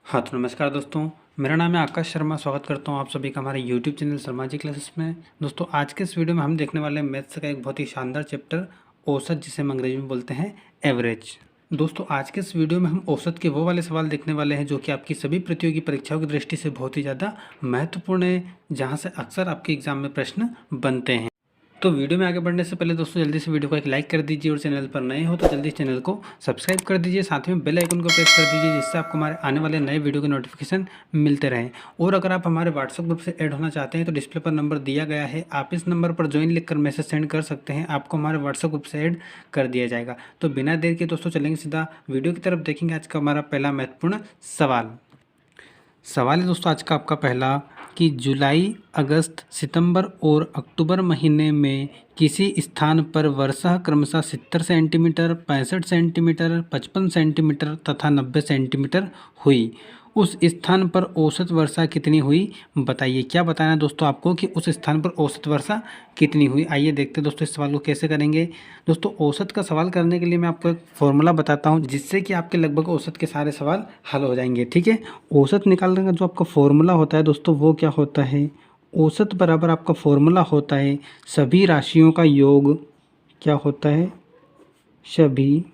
हाँ तो नमस्कार दोस्तों, मेरा नाम है आकाश शर्मा। स्वागत करता हूँ आप सभी का हमारे YouTube channel Sharma ji classes में। दोस्तों आज के इस वीडियो में हम देखने वाले हैं मैथ्स का एक बहुत ही शानदार चैप्टर औसत, जिसे हम अंग्रेजी में बोलते हैं एवरेज। दोस्तों आज के इस वीडियो में हम औसत के वो वाले सवाल देखने वाले हैं जो कि आपकी सभी प्रतियोगी परीक्षाओं की दृष्टि से बहुत ही ज़्यादा महत्वपूर्ण है, जहाँ से अक्सर आपके एग्जाम में प्रश्न बनते हैं। तो वीडियो में आगे बढ़ने से पहले दोस्तों जल्दी से वीडियो को एक लाइक कर दीजिए और चैनल पर नए हो तो जल्दी चैनल को सब्सक्राइब कर दीजिए। साथ में बेल आइकन को प्रेस कर दीजिए, जिससे आपको हमारे आने वाले नए वीडियो के नोटिफिकेशन मिलते रहें। और अगर आप हमारे व्हाट्सएप ग्रुप से ऐड होना चाहते हैं तो डिस्प्ले पर नंबर दिया गया है, आप इस नंबर पर ज्वाइन लिखकर मैसेज सेंड कर सकते हैं, आपको हमारे व्हाट्सएप ग्रुप से ऐड कर दिया जाएगा। तो बिना देर के दोस्तों चलेंगे सीधा वीडियो की तरफ, देखेंगे आज का हमारा पहला महत्वपूर्ण सवाल है दोस्तों आज का आपका पहला कि जुलाई, अगस्त, सितंबर और अक्टूबर महीने में किसी स्थान पर वर्षा क्रमशः 70 सेंटीमीटर, 65 सेंटीमीटर, 55 सेंटीमीटर तथा 90 सेंटीमीटर हुई। उस स्थान पर औसत वर्षा कितनी हुई बताइए। क्या बताना है दोस्तों आपको कि उस स्थान पर औसत वर्षा कितनी हुई। आइए देखते हैं दोस्तों इस सवाल को कैसे करेंगे। दोस्तों औसत का सवाल करने के लिए मैं आपको एक फॉर्मूला बताता हूं, जिससे कि आपके लगभग औसत के सारे सवाल हल हो जाएंगे। ठीक है, औसत निकालने का जो आपका फॉर्मूला होता है दोस्तों वो क्या होता है। औसत बराबर आपका फॉर्मूला होता है सभी राशियों का योग। क्या होता है, सभी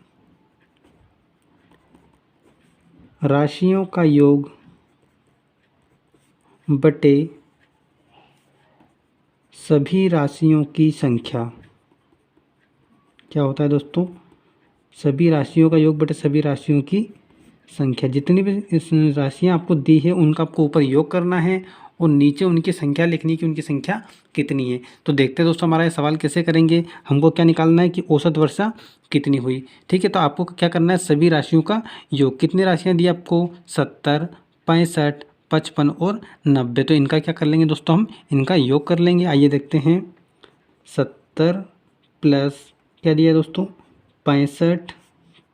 राशियों का योग बटे सभी राशियों की संख्या। क्या होता है दोस्तों, सभी राशियों का योग बटे सभी राशियों की संख्या। जितनी भी राशियां आपको दी है उनका आपको ऊपर योग करना है और नीचे उनकी संख्या लिखनी है कि उनकी संख्या कितनी है। तो देखते हैं दोस्तों हमारा ये सवाल कैसे करेंगे। हमको क्या निकालना है कि औसत वर्षा कितनी हुई। ठीक है, तो आपको क्या करना है, सभी राशियों का योग। कितनी राशियां दी आपको, 70, 65, 55 और 90। तो इनका क्या कर लेंगे दोस्तों, हम इनका योग कर लेंगे। आइए देखते हैं, 70 प्लस क्या दिया दोस्तों, 65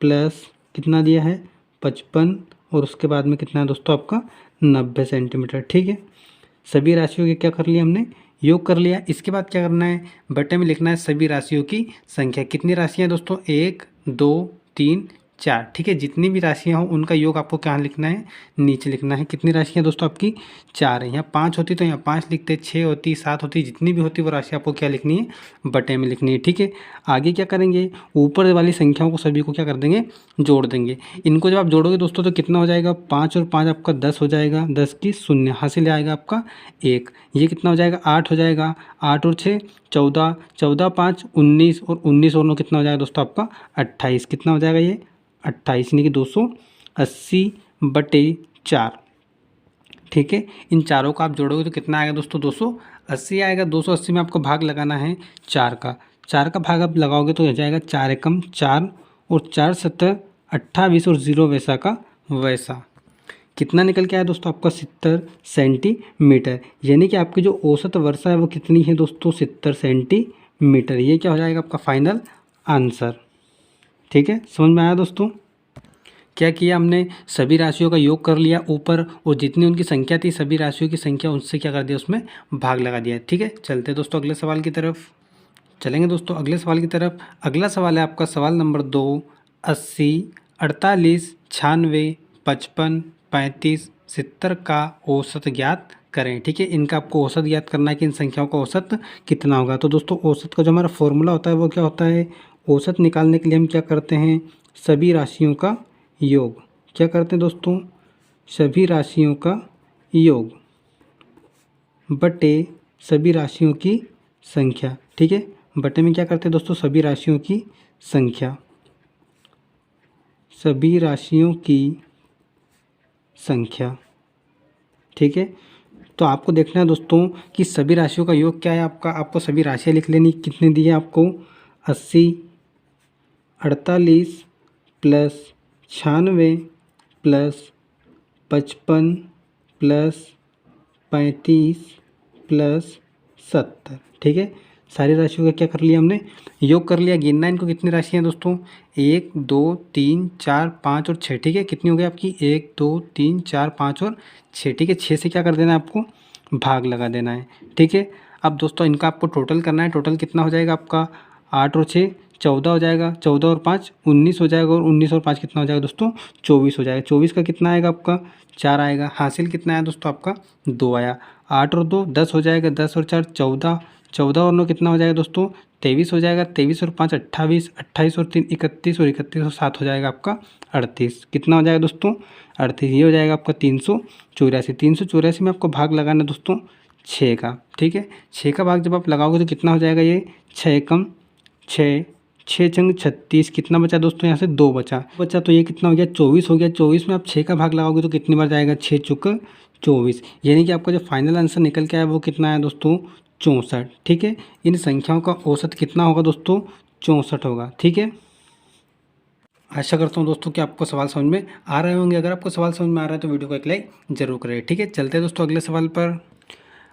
प्लस कितना दिया है, 55 और उसके बाद में कितना है दोस्तों आपका 90 सेंटीमीटर। ठीक है, सभी राशियों के क्या कर लिया हमने, योग कर लिया। इसके बाद क्या करना है, बटे में लिखना है सभी राशियों की संख्या। कितनी राशियां दोस्तों, 1, 2, 3, 4। ठीक है, जितनी भी राशियां हो उनका योग आपको क्या लिखना है, नीचे लिखना है। कितनी राशियां दोस्तों आपकी, 4 है। यहाँ 5 होती तो यहाँ 5 लिखते, 6 होती, 7 होती, जितनी भी होती वो राशि आपको क्या लिखनी है, बटे में लिखनी है। ठीक है, आगे क्या करेंगे, ऊपर वाली संख्याओं को सभी को क्या कर देंगे, जोड़ देंगे। इनको जब आप जोड़ोगे दोस्तों तो कितना हो जाएगा, 5 और 5 आपका 10 हो जाएगा, 10 की शून्य, हासिल आएगा आपका 1। ये कितना हो जाएगा, 8 हो जाएगा, 8 और 6 14, 14 5 19 और 19 और 9 कितना हो जाएगा दोस्तों आपका 28। कितना हो जाएगा ये 28, यानी कि 280 बटे 4। ठीक है, इन चारों का आप जोड़ोगे तो कितना आएगा दोस्तों, 280 आएगा। 280 में आपको भाग लगाना है 4 का। 4 का भाग आप लगाओगे तो हो जाएगा 4 एकम 4 और 4 सत्तर 28 और 0 वैसा का वैसा। कितना निकल के आया दोस्तों आपका, 70 सेंटीमीटर। यानी कि आपकी जो औसत वर्षा है वो कितनी है दोस्तों, 70 सेंटीमीटर। ये क्या हो जाएगा आपका फाइनल आंसर। ठीक है, समझ में आया दोस्तों। क्या किया हमने, सभी राशियों का योग कर लिया ऊपर और जितनी उनकी संख्या थी सभी राशियों की संख्या उनसे क्या कर दिया, उसमें भाग लगा दिया। ठीक है, चलते दोस्तों अगले सवाल की तरफ। चलेंगे दोस्तों अगले सवाल की तरफ। अगला सवाल है आपका सवाल नंबर 2, 80, 48, 96, 55, 35, 70 का औसत ज्ञात करें। ठीक है, इनका आपको औसत ज्ञात करना है कि इन संख्याओं का औसत कितना होगा। तो दोस्तों औसत का जो हमारा फॉर्मूला होता है वो क्या होता है, औसत निकालने के लिए हम क्या करते हैं, सभी राशियों का योग। क्या करते हैं दोस्तों, सभी राशियों का योग बटे सभी राशियों की संख्या। ठीक है, बटे में क्या करते हैं दोस्तों, सभी राशियों की संख्या, सभी राशियों की संख्या। ठीक है, तो आपको देखना है दोस्तों कि सभी राशियों का योग क्या है आपका। आपको सभी राशियाँ लिख लेनी, कितनी दी है आपको, 80, 48 प्लस 96 प्लस 55 प्लस 35 प्लस 70। ठीक है, सारी राशियों का क्या कर लिया हमने, योग कर लिया। गिनना इनको कितनी राशियाँ दोस्तों, 1 2 3 4 5 और 6। ठीक है, कितनी हो गई आपकी, 1 2 3 4 5 और 6। ठीक है, 6 से क्या कर देना है आपको, भाग लगा देना है। ठीक है, अब दोस्तों इनका आपको टोटल करना है। टोटल कितना हो जाएगा आपका, 8 और 6 14 हो जाएगा, 14 और 5 19 हो जाएगा, और 19 और 5 कितना हो जाएगा दोस्तों 24 हो जाएगा। 24 का कितना आएगा आपका 4 आएगा। हासिल कितना आया दोस्तों आपका 2 आया। 8 और 2 10 हो जाएगा, 10 और 4 14, 14 और 9 कितना हो जाएगा दोस्तों 23 हो जाएगा। 23 और 5 28, 28 और 3 31, और 31 और 7 हो जाएगा आपका 38। कितना हो जाएगा दोस्तों 38। ये हो जाएगा आपका 384। 384 में आपको भाग लगाना दोस्तों 6 का, ठीक है। 6 का भाग जब आप लगाओगे तो कितना हो जाएगा, ये 6 एकम 6, 6 छंग 36, कितना बचा दोस्तों यहाँ से 2 बचा, तो ये कितना हो गया 24 हो गया। 24 में आप 6 का भाग लगाओगे तो कितनी बार जाएगा 6 चुक 24, यानी कि आपका जो फाइनल आंसर निकल के आया वो कितना है दोस्तों 64, ठीक है। इन संख्याओं का औसत कितना होगा दोस्तों 64 होगा, ठीक है। आशा करता हूँ दोस्तों कि आपको सवाल समझ में आ रहे होंगे। अगर आपको सवाल समझ में आ रहा है तो वीडियो को एक लाइक जरूर करें, ठीक है। चलते हैं दोस्तों अगले सवाल पर।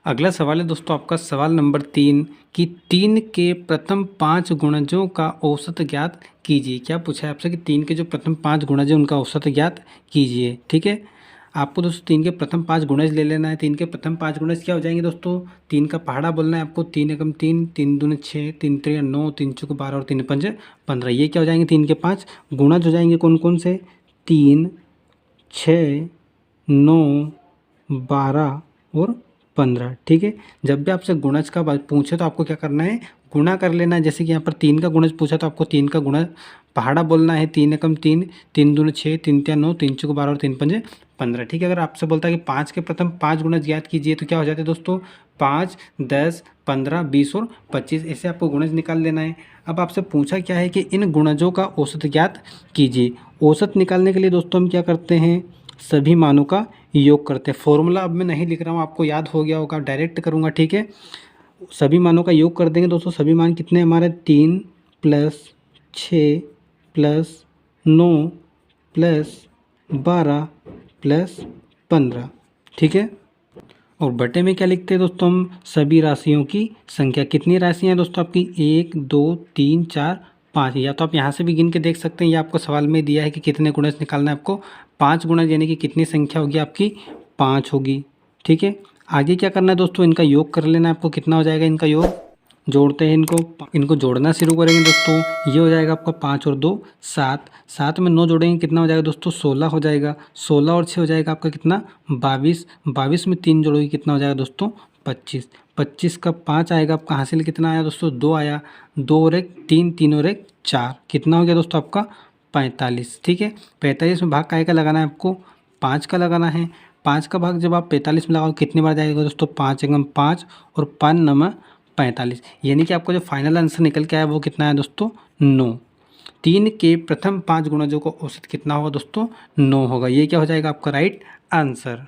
अगला सवाल है दोस्तों आपका सवाल नंबर 3 कि 3 के प्रथम 5 गुणजों का औसत ज्ञात कीजिए। क्या पूछा है आपसे कि 3 के जो प्रथम 5 गुणज हैं उनका औसत ज्ञात कीजिए, ठीक है। आपको दोस्तों 3 के प्रथम 5 गुणज ले लेना है। 3 के प्रथम 5 गुणज क्या हो जाएंगे दोस्तों, 3 का पहाड़ा बोलना है आपको। 3 एकम 3, 3 दूनी 6, 3 त्रिया 9, 3 चौक 12 और 3 पंजे 15। ये क्या हो जाएंगे 3 के 5 गुणज हो जाएंगे। कौन कौन से 3, 6, 9, 12 और 15, ठीक है। जब भी आपसे गुणज का पूछे तो आपको क्या करना है गुणा कर लेना है। जैसे कि यहाँ पर 3 का गुणज पूछा तो आपको 3 का गुणज पहाड़ा बोलना है। 3 एकम 3, 3 दूनी 6, 3 तिया 9, 3 चौक 12 और 3 पंजे 15, ठीक है। अगर आपसे बोलता है कि 5 के प्रथम 5 गुणज ज्ञात कीजिए तो क्या हो जाते हैं दोस्तों 5, 10, 15, 20 और 25, ऐसे आपको गुणज निकाल लेना है। अब आपसे पूछा क्या है कि इन गुणजों का औसत ज्ञात कीजिए। औसत निकालने के लिए दोस्तों हम क्या करते हैं सभी मानों का योग करते हैं। फॉर्मूला अब मैं नहीं लिख रहा हूँ, आपको याद हो गया होगा, डायरेक्ट करूँगा, ठीक है। सभी मानों का योग कर देंगे दोस्तों। सभी मान कितने हमारे 3 + 6 + 9 + 12 + 15, ठीक है। और बटे में क्या लिखते हैं दोस्तों हम सभी राशियों की संख्या। कितनी राशियाँ हैं दोस्तों आपकी 1 2 3 4 5। या तो आप यहाँ से भी गिन के देख सकते हैं, या आपको सवाल में दिया है कि कितने गुणज निकालना है आपको 5 गुणज, यानी कि कितनी संख्या होगी आपकी 5 होगी, ठीक है। आगे क्या करना है दोस्तों इनका योग कर लेना है आपको। कितना हो जाएगा इनका योग, जोड़ते हैं इनको जोड़ना शुरू करेंगे दोस्तों। ये हो जाएगा आपका 5 और 2 7, 7 में 9 जोड़ेंगे कितना हो जाएगा दोस्तों 16 हो जाएगा। 16 और 6 हो जाएगा आपका कितना 22, 22 में 3 जोड़ोगे कितना हो जाएगा दोस्तों 25, 25 का 5 आएगा आपका। हासिल कितना आया दोस्तों 2 आया। 2 और 1 3, 3 और 1 4, कितना हो गया दोस्तों आपका 45, ठीक है। 45 में भाग का लगाना है आपको 5 का लगाना है। 5 का भाग जब आप 45 में लगाओ कितनी बार जाएगा दोस्तों 5 एकम 5 और 5 9 45, यानी कि आपको जो फाइनल आंसर निकल के आया वो कितना है दोस्तों 9। 3 के प्रथम 5 गुणजों का औसत कितना होगा दोस्तों 9 होगा। ये क्या हो जाएगा आपका राइट आंसर।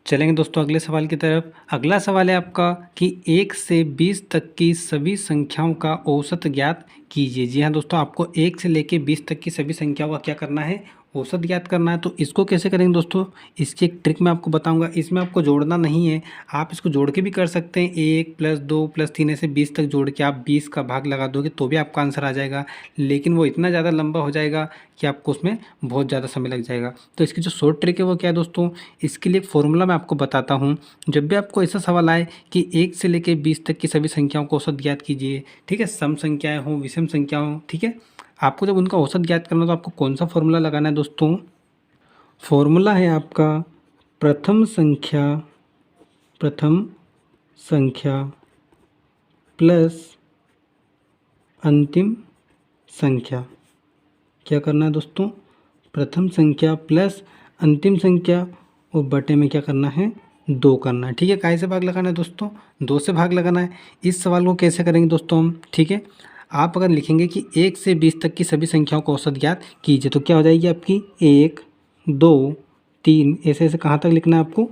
चलेंगे दोस्तों अगले सवाल की तरफ। अगला सवाल है आपका कि 1 से 20 तक की सभी संख्याओं का औसत ज्ञात कीजिए। जी हाँ दोस्तों, आपको 1 से लेके 20 तक की सभी संख्याओं का क्या करना है औसत ज्ञात करना है। तो इसको कैसे करेंगे दोस्तों, इसकी एक ट्रिक मैं आपको बताऊंगा। इसमें आपको जोड़ना नहीं है, आप इसको जोड़ के भी कर सकते हैं। 1 + 2 + 3 ऐसे 20 तक जोड़ के आप 20 का भाग लगा दोगे तो भी आपका आंसर आ जाएगा, लेकिन वो इतना ज़्यादा लंबा हो जाएगा कि आपको उसमें बहुत ज़्यादा समय लग जाएगा। तो इसकी जो शॉर्ट ट्रिक है वो क्या है दोस्तों, इसके लिए एक फॉर्मूला मैं आपको बताता हूँ। जब भी आपको ऐसा सवाल आए कि 1 से लेकर 20 तक की सभी संख्याओं को औसत ज्ञात कीजिए, ठीक है, सम संख्याएँ हों विषम संख्या हों, ठीक है, आपको जब उनका औसत ज्ञात करना तो आपको कौन सा फॉर्मूला लगाना है दोस्तों। फॉर्मूला है आपका प्रथम संख्या प्लस अंतिम संख्या। क्या करना है दोस्तों, प्रथम संख्या प्लस अंतिम संख्या और बटे में क्या करना है 2 करना है, ठीक है। काय से भाग लगाना है दोस्तों 2 से भाग लगाना है। इस सवाल को कैसे करेंगे दोस्तों हम, ठीक है, आप अगर लिखेंगे कि 1 से 20 तक की सभी संख्याओं को औसत ज्ञात कीजिए तो क्या हो जाएगी आपकी 1 2 3 ऐसे ऐसे कहाँ तक लिखना है आपको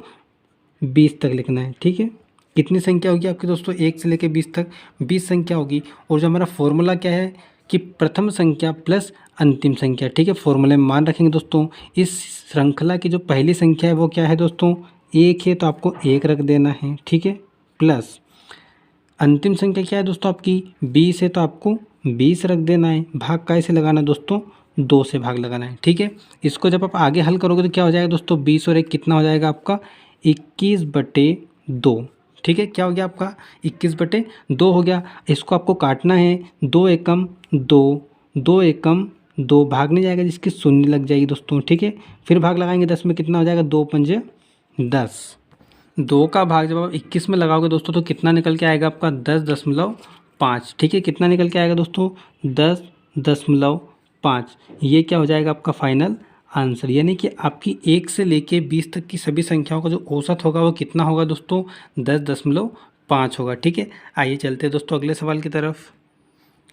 20 तक लिखना है, ठीक है। कितनी संख्या होगी आपकी दोस्तों 1 से लेकर 20 तक 20 संख्या होगी। और जो हमारा फॉर्मूला क्या है कि प्रथम संख्या प्लस अंतिम संख्या, ठीक है। फॉर्मूले में मान रखेंगे दोस्तों। इस श्रृंखला की जो पहली संख्या है वो क्या है दोस्तों 1 है, तो आपको 1 रख देना है, ठीक है। प्लस अंतिम संख्या क्या है दोस्तों आपकी 20 है, तो आपको 20 रख देना है। भाग कैसे लगाना है दोस्तों 2 से भाग लगाना है, ठीक है। इसको जब आप आगे हल करोगे तो क्या हो जाएगा दोस्तों 20 और 1 कितना हो जाएगा आपका 21/2, ठीक है, क्या हो गया आपका 21/2 हो गया। इसको आपको काटना है, 2 एकम 2, 2 एकम 2, भाग नहीं जाएगा जिसकी शून्य लग जाएगी दोस्तों। ठीक है, फिर भाग लगाएंगे 10 में, कितना हो जाएगा 2 पंजे 10। 2 का भाग जब आप 21 में लगाओगे दोस्तों तो कितना निकल के आएगा आपका 10.5। ठीक है, कितना निकल के आएगा दोस्तों 10.5। ये क्या हो जाएगा आपका फाइनल आंसर। यानी कि आपकी 1 से लेके 20 तक की सभी संख्याओं का जो औसत होगा वो कितना होगा दोस्तों 10.5 होगा। ठीक है, आइए चलते हैं दोस्तों अगले सवाल की तरफ।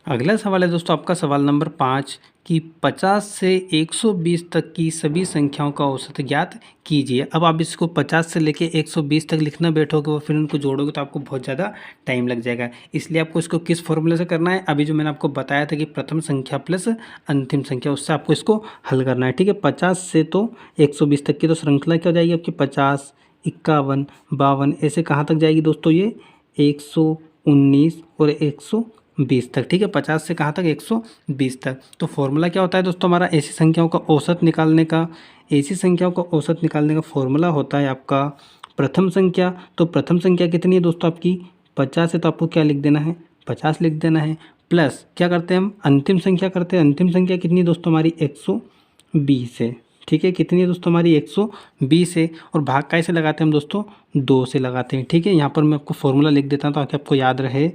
अगला सवाल है दोस्तों आपका सवाल नंबर 5 कि 50 से 120 तक की सभी संख्याओं का औसत ज्ञात कीजिए। अब आप इसको 50 से लेके 120 तक लिखना बैठोगे और फिर उनको जोड़ोगे तो आपको बहुत ज़्यादा टाइम लग जाएगा। इसलिए आपको इसको किस फॉर्मूले से करना है, अभी जो मैंने आपको बताया था कि प्रथम संख्या प्लस अंतिम संख्या, उससे आपको इसको हल करना है। ठीक है, 50 से तो 120 तक की तो श्रृंखला क्या हो जाएगी आपकी 50, 51, 52, ऐसे कहाँ तक जाएगी दोस्तों ये 119 और 120 तक। ठीक है, 50 से कहाँ तक 120 तक। तो फॉर्मूला क्या होता है दोस्तों हमारा ऐसी संख्याओं का औसत निकालने का, ऐसी संख्याओं का औसत निकालने का फॉर्मूला होता है आपका प्रथम संख्या। तो प्रथम संख्या कितनी है दोस्तों आपकी 50 है, तो आपको क्या लिख देना है 50 लिख देना है, प्लस क्या करते हैं हम अंतिम संख्या करते हैं। अंतिम संख्या कितनी है दोस्तों हमारी 120 है। ठीक है, कितनी है दोस्तों हमारी 120 है। और भाग कैसे लगाते हैं हम दोस्तों 2 से लगाते हैं। ठीक है, यहाँ पर मैं आपको फॉर्मूला लिख देता हूँ ताकि आपको याद रहे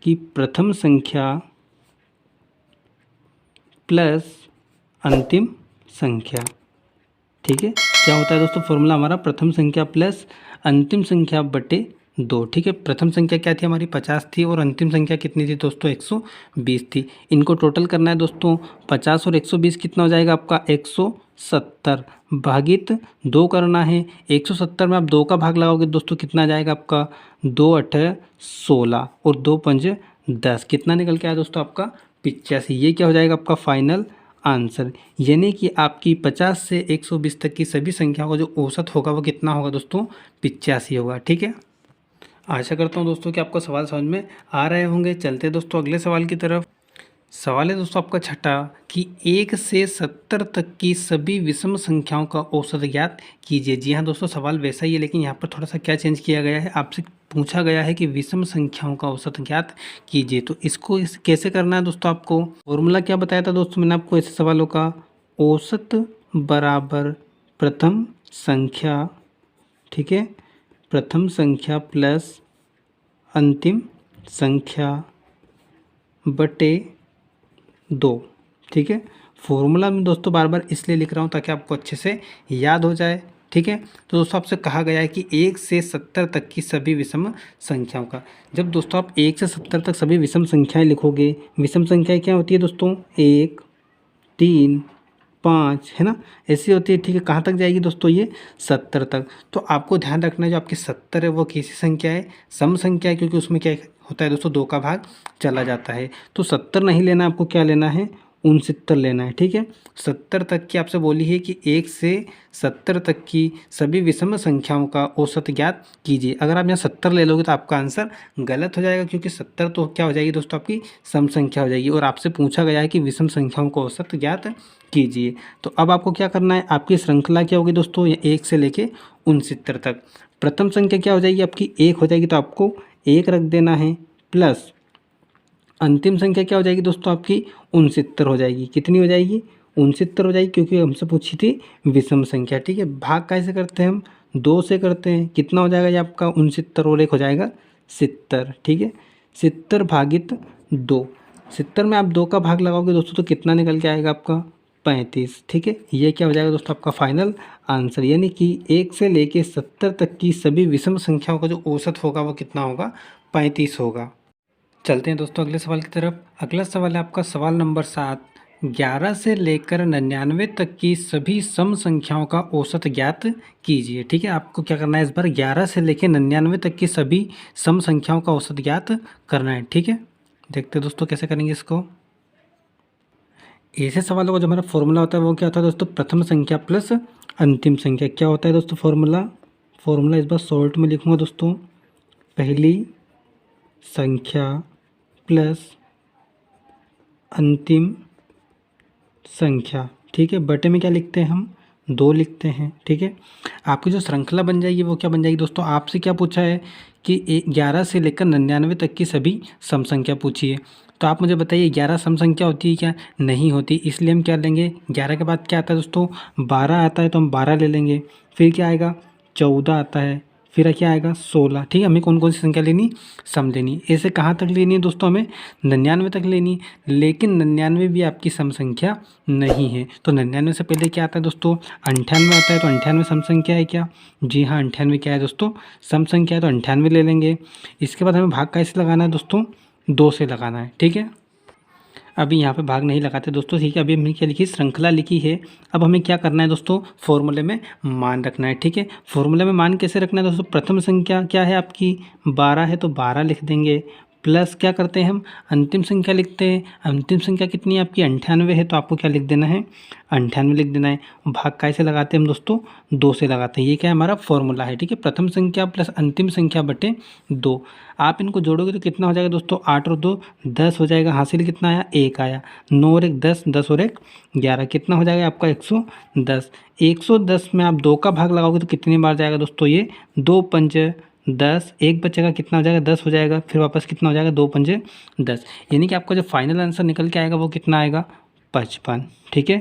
कि प्रथम संख्या प्लस अंतिम संख्या। ठीक है, क्या होता है दोस्तों फॉर्मूला हमारा प्रथम संख्या प्लस अंतिम संख्या बटे 2। ठीक है, प्रथम संख्या क्या थी हमारी 50 थी और अंतिम संख्या कितनी थी दोस्तों 120 थी। इनको टोटल करना है दोस्तों, 50 और 120 कितना हो जाएगा आपका 170 भागित 2 करना है। 170 में आप 2 का भाग लगाओगे दोस्तों कितना जाएगा आपका 2 8 16 और 2 5 10, कितना निकल के आया दोस्तों आपका 85। ये क्या हो जाएगा आपका फाइनल आंसर। यानी कि आपकी 50 से 120 तक की सभी संख्याओं का जो औसत होगा वो कितना होगा दोस्तों 85 होगा। ठीक है, आशा करता हूँ दोस्तों कि आपको सवाल समझ में आ रहे होंगे। चलते हैं दोस्तों अगले सवाल की तरफ। सवाल है दोस्तों आपका छठा कि 1 से 70 तक की सभी विषम संख्याओं का औसत ज्ञात कीजिए। जी हाँ दोस्तों, सवाल वैसा ही है लेकिन यहाँ पर थोड़ा सा क्या चेंज किया गया है, आपसे पूछा गया है कि विषम संख्याओं का औसत ज्ञात कीजिए। तो इसको कैसे करना है दोस्तों, आपको फॉर्मूला क्या बताया था दोस्तों मैंने आपको ऐसे सवालों का, औसत बराबर प्रथम संख्या। ठीक है, प्रथम संख्या प्लस अंतिम संख्या बटे 2। ठीक है, फॉर्मूला में दोस्तों बार बार इसलिए लिख रहा हूँ ताकि आपको अच्छे से याद हो जाए। ठीक है, तो दोस्तों आपसे कहा गया है कि 1 से 70 तक की सभी विषम संख्याओं का, जब दोस्तों आप 1 से 70 तक सभी विषम संख्याएं लिखोगे, विषम संख्याएं क्या होती है दोस्तों 1 3 5 है ना, ऐसी होती है। ठीक है, कहाँ तक जाएगी दोस्तों ये 70 तक। तो आपको ध्यान रखना है जो आपकी 70 है वो कैसी संख्या है, सम संख्या है, क्योंकि उसमें क्या होता है दोस्तों 2 का भाग चला जाता है। तो 70 नहीं लेना, आपको क्या लेना है 69 लेना है। ठीक है, 70 तक की आपसे बोली है कि 1 से 70 तक की सभी विषम संख्याओं का औसत ज्ञात कीजिए। अगर आप यहाँ 70 ले लोगे तो आपका आंसर गलत हो जाएगा, क्योंकि 70 तो क्या हो जाएगी दोस्तों आपकी सम संख्या हो जाएगी और आपसे पूछा गया है कि विषम संख्याओं का औसत ज्ञात कीजिए। तो अब आपको क्या करना है, आपकी श्रृंखला क्या होगी दोस्तों 1 से लेके 69 तक। प्रथम संख्या क्या हो जाएगी आपकी 1 हो जाएगी, तो आपको 1 रख देना है, प्लस अंतिम संख्या क्या हो जाएगी दोस्तों आपकी 69 हो जाएगी। कितनी हो जाएगी 69 हो जाएगी, क्योंकि हमसे पूछी थी विषम संख्या। ठीक है, भाग कैसे करते हैं हम 2 से करते हैं। कितना हो जाएगा ये आपका 69 और 1 हो जाएगा 70। ठीक है, 70 भागित 2, 70 में आप 2 का भाग लगाओगे दोस्तों तो कितना निकल के आएगा आपका 35। ठीक है, ये क्या हो जाएगा दोस्तों आपका फाइनल आंसर। यानी कि 1 से लेके 70 तक की सभी विषम संख्याओं का जो औसत होगा वो कितना होगा 35 होगा। चलते हैं दोस्तों अगले सवाल की तरफ। अगला सवाल है आपका सवाल नंबर 7, 11 से लेकर 99 तक की सभी सम संख्याओं का औसत ज्ञात कीजिए। ठीक है, आपको क्या करना है इस बार 11 से लेकर 99 तक की सभी सम संख्याओं का औसत ज्ञात करना है। ठीक है, देखते हैं दोस्तों कैसे करेंगे इसको। ऐसे सवालों का जो हमारा फॉर्मूला होता है वो क्या होता है दोस्तों प्रथम संख्या प्लस अंतिम संख्या। क्या होता है दोस्तों फॉर्मूला इस बार शॉर्ट में लिखूँगा दोस्तों, पहली संख्या प्लस अंतिम संख्या। ठीक है, बटे में क्या लिखते हैं हम 2 लिखते हैं। ठीक है, आपकी जो श्रृंखला बन जाएगी वो क्या बन जाएगी दोस्तों, आपसे क्या पूछा है कि 11 से लेकर 99 तक की सभी सम संख्या पूछी है। तो आप मुझे बताइए 11 सम संख्या होती है क्या? नहीं होती, इसलिए हम क्या लेंगे, 11 के बाद क्या आता है दोस्तों, 12 आता है तो हम 12 ले लेंगे। फिर क्या आएगा, 14 आता है, फिर क्या आएगा 16। ठीक है, हमें कौन कौन सी संख्या लेनी, सम लेनी। ऐसे कहाँ तक लेनी है दोस्तों, हमें 99 तक लेनी है। लेकिन 99 भी आपकी सम संख्या नहीं है, तो 99 से पहले क्या आता है दोस्तों, 98 आता है। तो 98 सम संख्या है क्या? जी हाँ, 98 क्या है दोस्तों, सम संख्या है, तो 98 ले लेंगे। इसके बाद हमें भाग कैसे लगाना है दोस्तों, 2 से लगाना है। ठीक है, अभी यहाँ पे भाग नहीं लगाते दोस्तों। ठीक है, अभी हमने क्या लिखी, श्रृंखला लिखी है। अब हमें क्या करना है दोस्तों, फॉर्मूले में मान रखना है। ठीक है, फॉर्मूले में मान कैसे रखना है दोस्तों, प्रथम संख्या क्या है आपकी, 12 है तो 12 लिख देंगे। प्लस क्या करते हैं हम, अंतिम संख्या लिखते हैं। अंतिम संख्या कितनी है आपकी, 98 है, तो आपको क्या लिख देना है, 98 लिख देना है। भाग कैसे लगाते हैं हम दोस्तों, 2 से लगाते हैं। ये क्या है, हमारा फॉर्मूला है। ठीक है, प्रथम संख्या प्लस अंतिम संख्या बटे 2। आप इनको जोड़ोगे तो कितना हो जाएगा दोस्तों, 8 और 2 10 हो जाएगा। हासिल कितना आया, 1 आया। 9 और 1 10, 10 और 1 11, कितना हो जाएगा आपका 110। 110 में आप 2 का भाग लगाओगे तो कितनी बार जाएगा दोस्तों, ये 2 पंच 10, 1 बचेगा, कितना हो जाएगा 10 हो जाएगा। फिर वापस कितना हो जाएगा, 2 पंजे 10। यानी कि आपका जो फाइनल आंसर निकल के आएगा वो कितना आएगा, 55। ठीक है,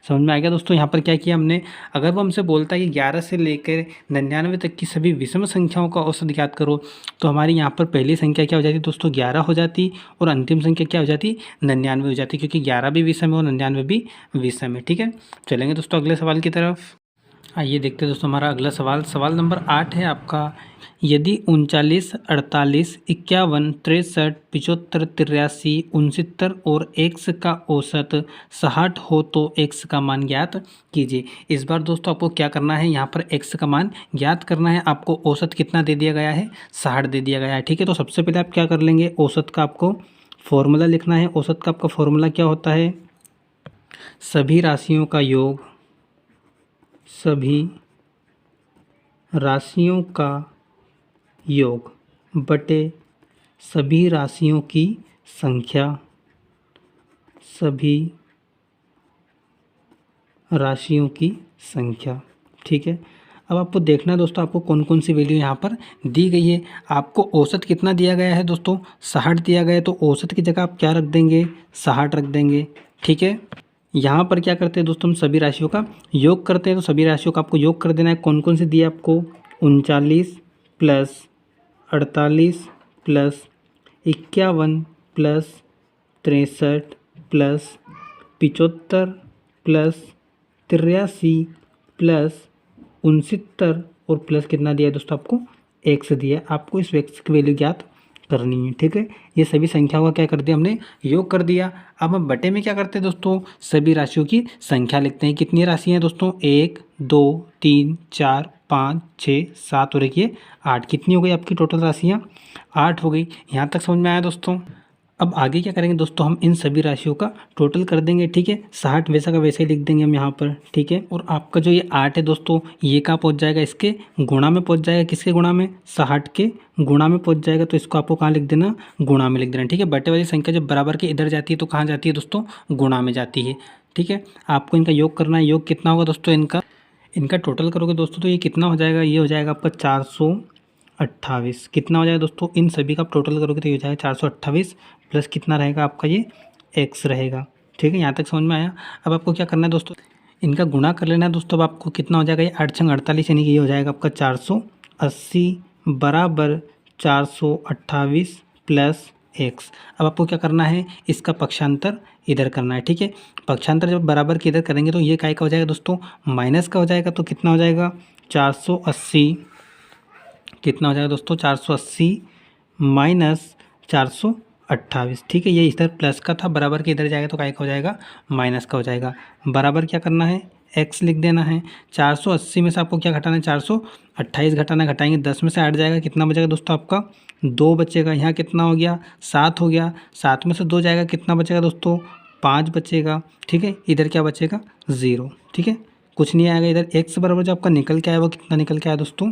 समझ में आ गया दोस्तों। यहाँ पर क्या किया हमने, अगर वो हमसे बोलता है कि 11 से लेकर 99 तक की सभी विषम संख्याओं का औसत ज्ञात करो, तो हमारी यहाँ पर पहली संख्या क्या हो जाती दोस्तों, 11 हो जाती, और अंतिम संख्या क्या हो जाती, 99 हो जाती, क्योंकि 11 भी विषम है और 99 भी विषम है। ठीक है, चलेंगे दोस्तों अगले सवाल की तरफ। आइए देखते हैं दोस्तों हमारा अगला सवाल, सवाल नंबर 8 है आपका। यदि 39, 48, 51, 63, 75, 83, 69 और x का औसत 60 हो तो x का मान ज्ञात कीजिए। इस बार दोस्तों आपको क्या करना है, यहाँ पर x का मान ज्ञात करना है। आपको औसत कितना दे दिया गया है, 60 दे दिया गया है। ठीक है, तो सबसे पहले आप क्या कर लेंगे, औसत का आपको फॉर्मूला लिखना है। औसत का आपका फॉर्मूला क्या होता है, सभी राशियों का योग, सभी राशियों का योग बटे सभी राशियों की संख्या, सभी राशियों की संख्या। ठीक है, अब आपको देखना है दोस्तों, आपको कौन कौन सी वैल्यू यहाँ पर दी गई है। आपको औसत कितना दिया गया है दोस्तों, 60 दिया गया है, तो औसत की जगह आप क्या रख देंगे, 60 रख देंगे। ठीक है, यहाँ पर क्या करते हैं दोस्तों, हम सभी राशियों का योग करते हैं, तो सभी राशियों का आपको योग कर देना है। कौन कौन सी दिए आपको, 39 plus 48 plus 51 plus 63 plus 75 plus 83 plus 69 और प्लस कितना दिया है दोस्तों, आपको एक्स दिया है। आपको इस एक्स की वैल्यू ज्ञात करनी है। ठीक है, ये सभी संख्याओं का क्या कर दिया हमने, योग कर दिया। अब हम बटे में क्या करते हैं दोस्तों, सभी राशियों की संख्या लिखते हैं। कितनी राशि हैं दोस्तों, 1 2 3 4 5 6 7 और 1 ये 8। कितनी हो गई आपकी टोटल राशियाँ, 8 हो गई। यहाँ तक समझ में आया दोस्तों। अब आगे क्या करेंगे दोस्तों, हम इन सभी राशियों का टोटल कर देंगे। ठीक है, 60 वैसा का वैसे ही लिख देंगे हम यहाँ पर। ठीक है, और आपका जो ये 8 है दोस्तों, ये कहाँ पहुँच जाएगा, इसके गुणा में पहुँच जाएगा। किसके गुणा में, 60 के गुणा में पहुँच जाएगा। तो इसको आपको कहाँ लिख देना, गुणा में लिख देना। ठीक है, बटे वाली संख्या जब बराबर के इधर जाती है तो कहाँ जाती है दोस्तों, गुणा में जाती है। ठीक है, आपको इनका योग करना है। योग कितना होगा दोस्तों, इनका टोटल करोगे दोस्तों तो ये कितना हो जाएगा, ये हो जाएगा आपका 428। कितना हो जाएगा दोस्तों, इन सभी का आप टोटल करोगे तो ये हो जाएगा 428 प्लस कितना रहेगा आपका, ये एक्स रहेगा। ठीक है, यहाँ तक समझ में आया। अब आपको क्या करना है दोस्तों, इनका गुणा कर लेना है दोस्तों। अब आपको कितना हो जाएगा, ये 8 छंग 48, यानी कि ये हो जाएगा आपका 480 बराबर 428 प्लस एक्स। अब आपको क्या करना है, इसका पक्षांतर इधर करना है। ठीक है, पक्षांतर जब बराबर के इधर करेंगे तो ये काय का हो जाएगा दोस्तों, माइनस का हो जाएगा। तो कितना हो जाएगा, 480, कितना हो जाएगा दोस्तों, 480 माइनस 428। ठीक है, ये इधर प्लस का था, बराबर के इधर जाएगा तो काय का हो जाएगा, माइनस का हो जाएगा। बराबर क्या करना है, एक्स लिख देना है। 480 में से आपको क्या घटाना है, 428 घटाना है। घटाएंगे 10 में से 8 जाएगा, कितना बचेगा दोस्तों आपका, 2 बचेगा। यहाँ कितना हो गया, 7 हो गया। 7 में से 2 जाएगा, कितना बचेगा दोस्तों, 5 बचेगा। ठीक है, इधर क्या बचेगा, 0। ठीक है, कुछ नहीं आएगा इधर। एक्स बराबर जो आपका निकल के आया वो कितना निकल के आया दोस्तों,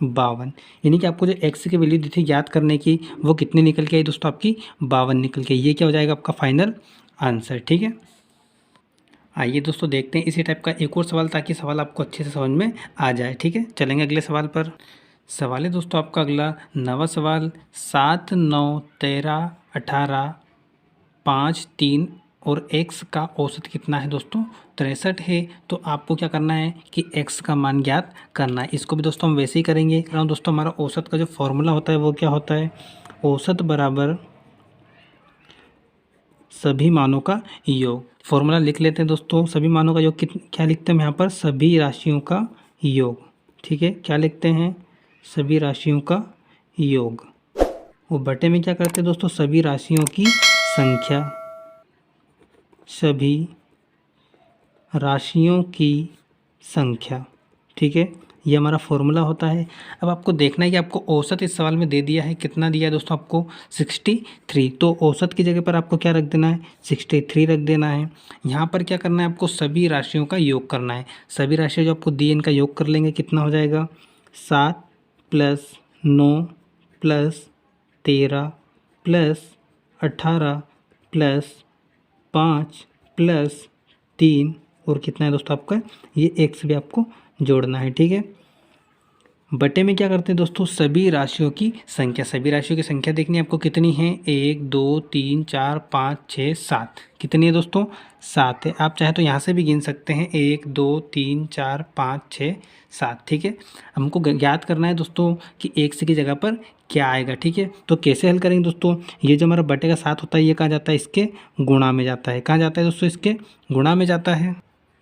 52। यानी कि आपको जो एक्स की वैल्यू दी थी याद करने की, वो कितनी निकल के आई दोस्तों, आपकी 52 निकल के। ये क्या हो जाएगा आपका फाइनल आंसर। ठीक है, आइए दोस्तों देखते हैं इसी टाइप का एक और सवाल, ताकि सवाल आपको अच्छे से समझ में आ जाए। ठीक है, चलेंगे अगले सवाल पर। सवाल है दोस्तों आपका अगला 9वां सवाल। 7, 9, 13, 18, 5, 3 और x का औसत कितना है दोस्तों? 63 है। तो आपको क्या करना है कि x का मान ज्ञात करना है। इसको भी दोस्तों हम वैसे ही करेंगे। दोस्तों हमारा औसत का जो फॉर्मूला होता है वो क्या होता है? औसत बराबर सभी मानों का योग। फॉर्मूला लिख लेते हैं दोस्तों। सभी मानों का योग क्या लिखते हैं हम यहाँ पर? सभी राशियों का योग। ठीक है, क्या लिखते हैं? सभी राशियों का योग। वो बटे में क्या करते हैं दोस्तों? सभी राशियों की संख्या। सभी राशियों की संख्या। ठीक है, ये हमारा फॉर्मूला होता है। अब आपको देखना है कि आपको औसत इस सवाल में दे दिया है। कितना दिया है दोस्तों आपको? 63। तो औसत की जगह पर आपको क्या रख देना है? 63 रख देना है। यहाँ पर क्या करना है आपको? सभी राशियों का योग करना है। सभी राशियाँ जो आपको दी इनका योग कर लेंगे, कितना हो जाएगा? 7 + 9 + 13 + 18 + 5 + 3 और कितना है दोस्तों आपका? ये x भी आपको जोड़ना है। ठीक है, बटे में क्या करते हैं दोस्तों? सभी राशियों की संख्या। सभी राशियों की संख्या देखनी है आपको, कितनी है? 1, 2, 3, 4, 5, 6, 7। कितनी है दोस्तों? 7 है। आप चाहे तो यहाँ से भी गिन सकते हैं, 1, 2, 3, 4, 5, 6, 7। ठीक है, हमको ज्ञात करना है दोस्तों कि x की जगह पर क्या आएगा। ठीक है, तो कैसे हल करेंगे दोस्तों? ये जो हमारा बटे का 7 होता है, ये कहाँ जाता है? इसके गुणा में जाता है। कहाँ जाता है दोस्तों? इसके गुणा में जाता है।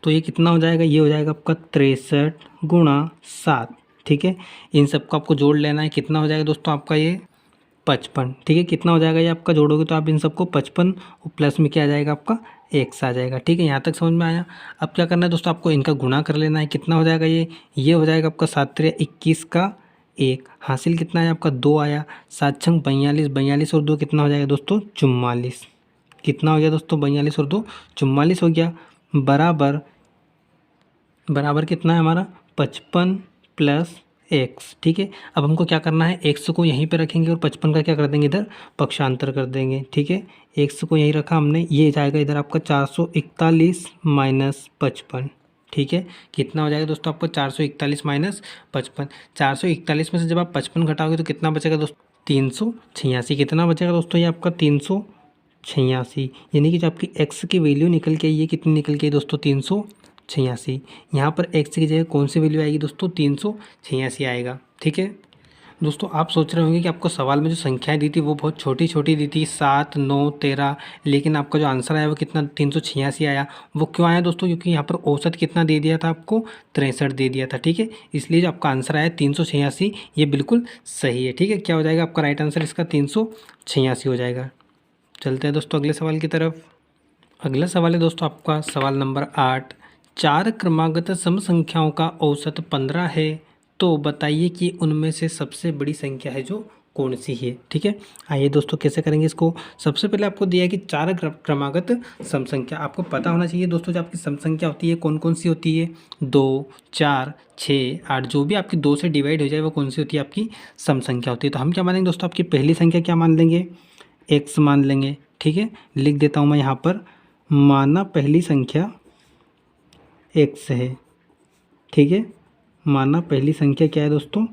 तो ये कितना हो जाएगा? ये हो जाएगा आपका 63 × 7। ठीक है, इन सबको आपको जोड़ लेना है। कितना हो जाएगा दोस्तों आपका? ये 55। ठीक है, कितना हो जाएगा ये आपका? जोड़ोगे तो आप इन सबको 55 और प्लस में क्या आ जाएगा आपका? x आ जाएगा। ठीक है, यहाँ तक समझ में आया। अब क्या करना है दोस्तों? आपको इनका गुणा कर लेना है। कितना हो जाएगा ये हो जाएगा आपका 7 × 21 का 1। हासिल कितना है आपका? 2 आया। 7 × 42, 42 और 2 कितना हो जाएगा दोस्तों? 44। कितना हो गया दोस्तों? 42 और 2 44 हो गया। बराबर कितना है हमारा? 55 + x। ठीक है, अब हमको क्या करना है? x को यहीं पे रखेंगे और 55 का क्या कर देंगे? इधर पक्षांतर कर देंगे। ठीक है, x को यहीं रखा हमने, ये जाएगा इधर आपका 441 - 55। ठीक है, कितना हो जाएगा दोस्तों आपको? 441 - 55। 441 में से जब आप 55 घटाओगे तो कितना बचेगा दोस्तों? 386। कितना बचेगा दोस्तों? ये आपका 386। यानी कि जो आपकी x की वैल्यू निकल के आई, ये कितनी निकल के आई दोस्तों? 386। यहाँ पर x की जगह कौन सी वैल्यू आएगी दोस्तों? 386 आएगा। ठीक है दोस्तों, आप सोच रहे होंगे कि आपको सवाल में जो संख्याएं दी थी वो बहुत छोटी छोटी दी थी, 7, 9, 13, लेकिन आपका जो आंसर आया वो कितना? 386 आया। वो क्यों आया दोस्तों? क्योंकि यहाँ पर औसत कितना दे दिया था आपको? 63 दे दिया था। ठीक है, इसलिए जो आपका आंसर आया 386, ये बिल्कुल सही है। ठीक है, क्या हो जाएगा आपका राइट आंसर? इसका 386 हो जाएगा। चलते हैं दोस्तों अगले सवाल की तरफ। अगला सवाल है दोस्तों आपका सवाल नंबर 8। 4 क्रमागत सम संख्याओं का औसत 15 है, तो बताइए कि उनमें से सबसे बड़ी संख्या है जो कौन सी है। ठीक है, आइए दोस्तों कैसे करेंगे इसको। सबसे पहले आपको दिया है कि 4 क्रमागत सम संख्या। आपको पता होना चाहिए दोस्तों जो आपकी सम संख्या होती है कौन कौन सी होती है? 2, 4, 6, 8। जो भी आपकी 2 से डिवाइड हो जाए वो कौन सी होती है? आपकी सम संख्या होती है। तो हम क्या मानेंगे दोस्तों? आपकी पहली संख्या क्या मान लेंगे? x मान लेंगे। ठीक है, लिख देता हूँ मैं यहाँ पर, माना पहली संख्या x है। ठीक है, माना पहली संख्या क्या है दोस्तों?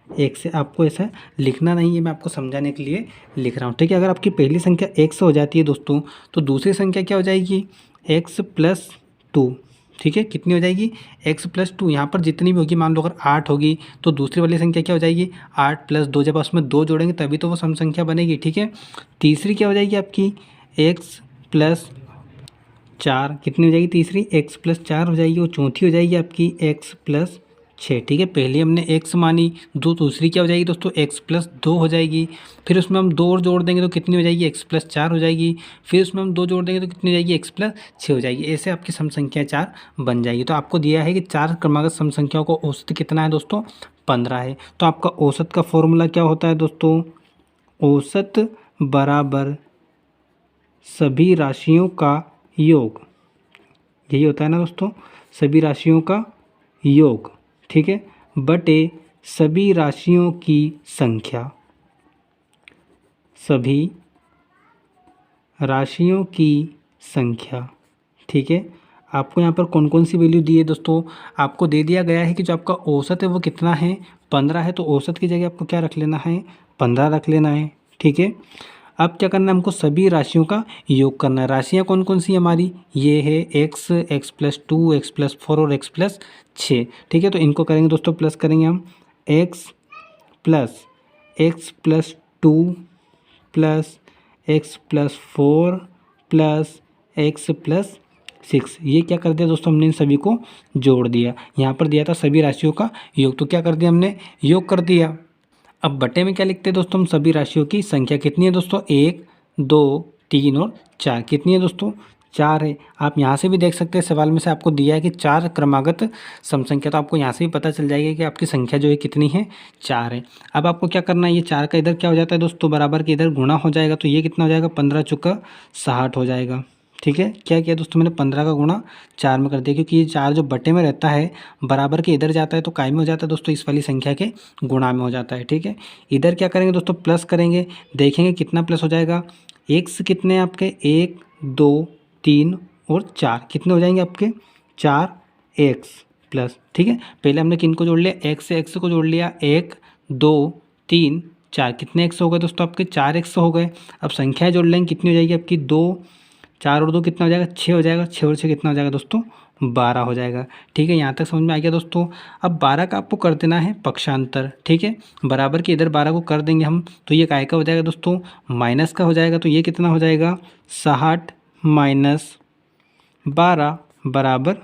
x है। आपको ऐसा लिखना नहीं है, मैं आपको समझाने के लिए लिख रहा हूँ। ठीक है, अगर आपकी पहली संख्या x हो जाती है दोस्तों, तो दूसरी संख्या क्या हो जाएगी? x + 2। ठीक है, कितनी हो जाएगी? x + 2। यहाँ पर जितनी भी होगी, मान लो अगर 8 होगी तो दूसरी वाली संख्या क्या हो जाएगी? 8 + 2। जब उसमें 2 जोड़ेंगे तभी तो वो सम संख्या बनेगी। ठीक है, तीसरी क्या हो जाएगी आपकी? x + 4। कितनी हो जाएगी तीसरी? x + 4 हो जाएगी। और चौथी हो जाएगी आपकी x + 6। ठीक है, पहले हमने x मानी, दूसरी क्या हो जाएगी दोस्तों? x + 2 हो जाएगी। फिर उसमें हम 2 और जोड़ देंगे तो कितनी हो जाएगी? x + 4 हो जाएगी। फिर उसमें हम 2 जोड़ देंगे तो कितनी हो जाएगी? x + 6 हो जाएगी। ऐसे आपकी सम संख्या 4 बन जाएगी। तो आपको दिया है कि 4 क्रमागत सम संख्याओं को औसत कितना है दोस्तों? 15 है। तो आपका औसत का फॉर्मूला क्या होता है दोस्तों? औसत बराबर सभी राशियों का योग। यही होता है ना दोस्तों, सभी राशियों का योग। ठीक है, बटे सभी राशियों की संख्या। सभी राशियों की संख्या। ठीक है, आपको यहाँ पर कौन कौन सी वैल्यू दी है दोस्तों, आपको दे दिया गया है कि जो आपका औसत है वो कितना है, 15 है, तो औसत की जगह आपको क्या रख लेना है, 15 रख लेना है। ठीक है, अब क्या करना है, हमको सभी राशियों का योग करना है। राशियाँ कौन कौन सी हमारी, ये है एक्स, x+2, x+4 और x+6। ठीक है, तो इनको करेंगे दोस्तों, प्लस करेंगे हम, x+2 plus x+4 plus x+6। ये क्या कर दिया दोस्तों, हमने इन सभी को जोड़ दिया। यहाँ पर दिया था सभी राशियों का योग, तो क्या कर दिया हमने, योग कर दिया। अब बटे में क्या लिखते हैं दोस्तों, हम सभी राशियों की संख्या कितनी है दोस्तों, 1, 2, 3 और 4। कितनी है दोस्तों, 4 है। आप यहाँ से भी देख सकते हैं, सवाल में से आपको दिया है कि 4 क्रमागत सम संख्या, तो आपको यहाँ से भी पता चल जाएगा कि आपकी संख्या जो है कितनी है, 4 है। अब आपको क्या करना है, ये 4 का इधर क्या हो जाता है दोस्तों, बराबर के इधर गुणा हो जाएगा, तो ये कितना हो जाएगा, 15 चुका 60 हो जाएगा। ठीक है, क्या किया दोस्तों, मैंने 15 का गुणा 4 में कर दिया, क्योंकि ये 4 जो बटे में रहता है बराबर के इधर जाता है तो काय में हो जाता है दोस्तों, इस वाली संख्या के गुणा में हो जाता है। ठीक है, इधर क्या करेंगे दोस्तों, प्लस करेंगे, देखेंगे कितना प्लस हो जाएगा। एक्स कितने हैं आपके, 1, 2, 3 और 4, कितने हो जाएंगे आपके, 4 एक्स प्लस। ठीक है, पहले हमने किन को जोड़ लिया, एक्स से एक्स को जोड़ लिया, 1, 2, 3, 4, कितने एक्स हो गए दोस्तों आपके, 4 एक्स हो गए। अब संख्या जोड़ लेंगे, कितनी हो जाएगी आपकी, 2, 4 और 2 कितना हो जाएगा, 6 हो जाएगा, 6 और 6 कितना हो जाएगा दोस्तों, 12 हो जाएगा। ठीक है, यहाँ तक समझ में आ गया दोस्तों। अब 12 का आपको कर देना है पक्षांतर। ठीक है, बराबर के इधर 12 को कर देंगे हम, तो ये काय का हो जाएगा दोस्तों, माइनस का हो जाएगा, तो ये कितना हो जाएगा, 60 माइनस 12 बराबर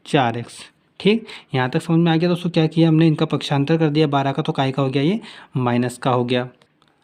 4x। ठीक, यहाँ तक समझ में आ गया दोस्तों। क्या किया हमने, इनका पक्षांतर कर दिया, 12 का तो काय का हो गया, ये माइनस का हो गया।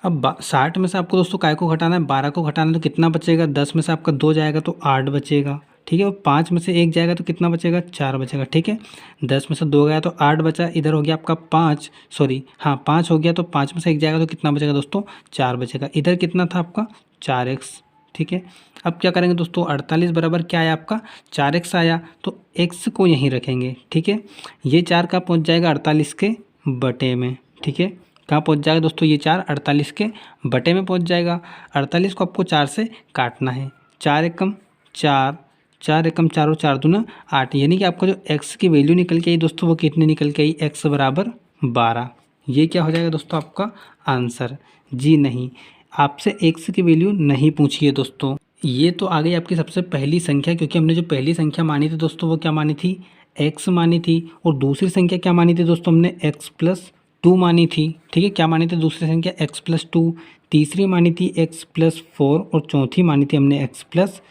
अब 60 में से आपको दोस्तों काय को घटाना है, 12 को घटाना है, तो कितना बचेगा, 10 में से आपका 2 जाएगा तो 8 बचेगा। ठीक है, और 5 में से 1 जाएगा तो कितना बचेगा, 4 बचेगा। ठीक है, 10 में से 2 गया तो 8 बचा, इधर हो गया आपका 5, सॉरी हाँ 5 हो गया, तो 5 में से 1 जाएगा तो कितना बचेगा दोस्तों, 4 बचेगा। इधर कितना था आपका, 4x। ठीक है, अब क्या करेंगे दोस्तों, 48 बराबर क्या आया आपका, 4x आया, तो x को यहीं रखेंगे। ठीक है, ये 4 का पहुँच जाएगा 48 के बटे में। ठीक है, कहाँ पहुँच जाएगा दोस्तों, ये 4 48 के बटे में पहुँच जाएगा। 48 को आपको 4 से काटना है, 4 एकम 4, 4 एकम 4 और 4 दूना 8, यानी कि आपको जो x की वैल्यू निकल के आई दोस्तों, वो कितनी निकल के आई, x बराबर 12। ये क्या हो जाएगा दोस्तों आपका आंसर। जी नहीं, आपसे x की वैल्यू नहीं पूछी है दोस्तों। ये तो आ गई आपकी सबसे पहली संख्या, क्योंकि हमने जो पहली संख्या मानी थी दोस्तों, वो क्या मानी थी, x मानी थी। और दूसरी संख्या क्या मानी थी दोस्तों, हमने x+2 मानी थी। ठीक है, क्या मानी थी दूसरी संख्या, x+2। तीसरी मानी थी x+4 और चौथी मानी थी हमने x+6।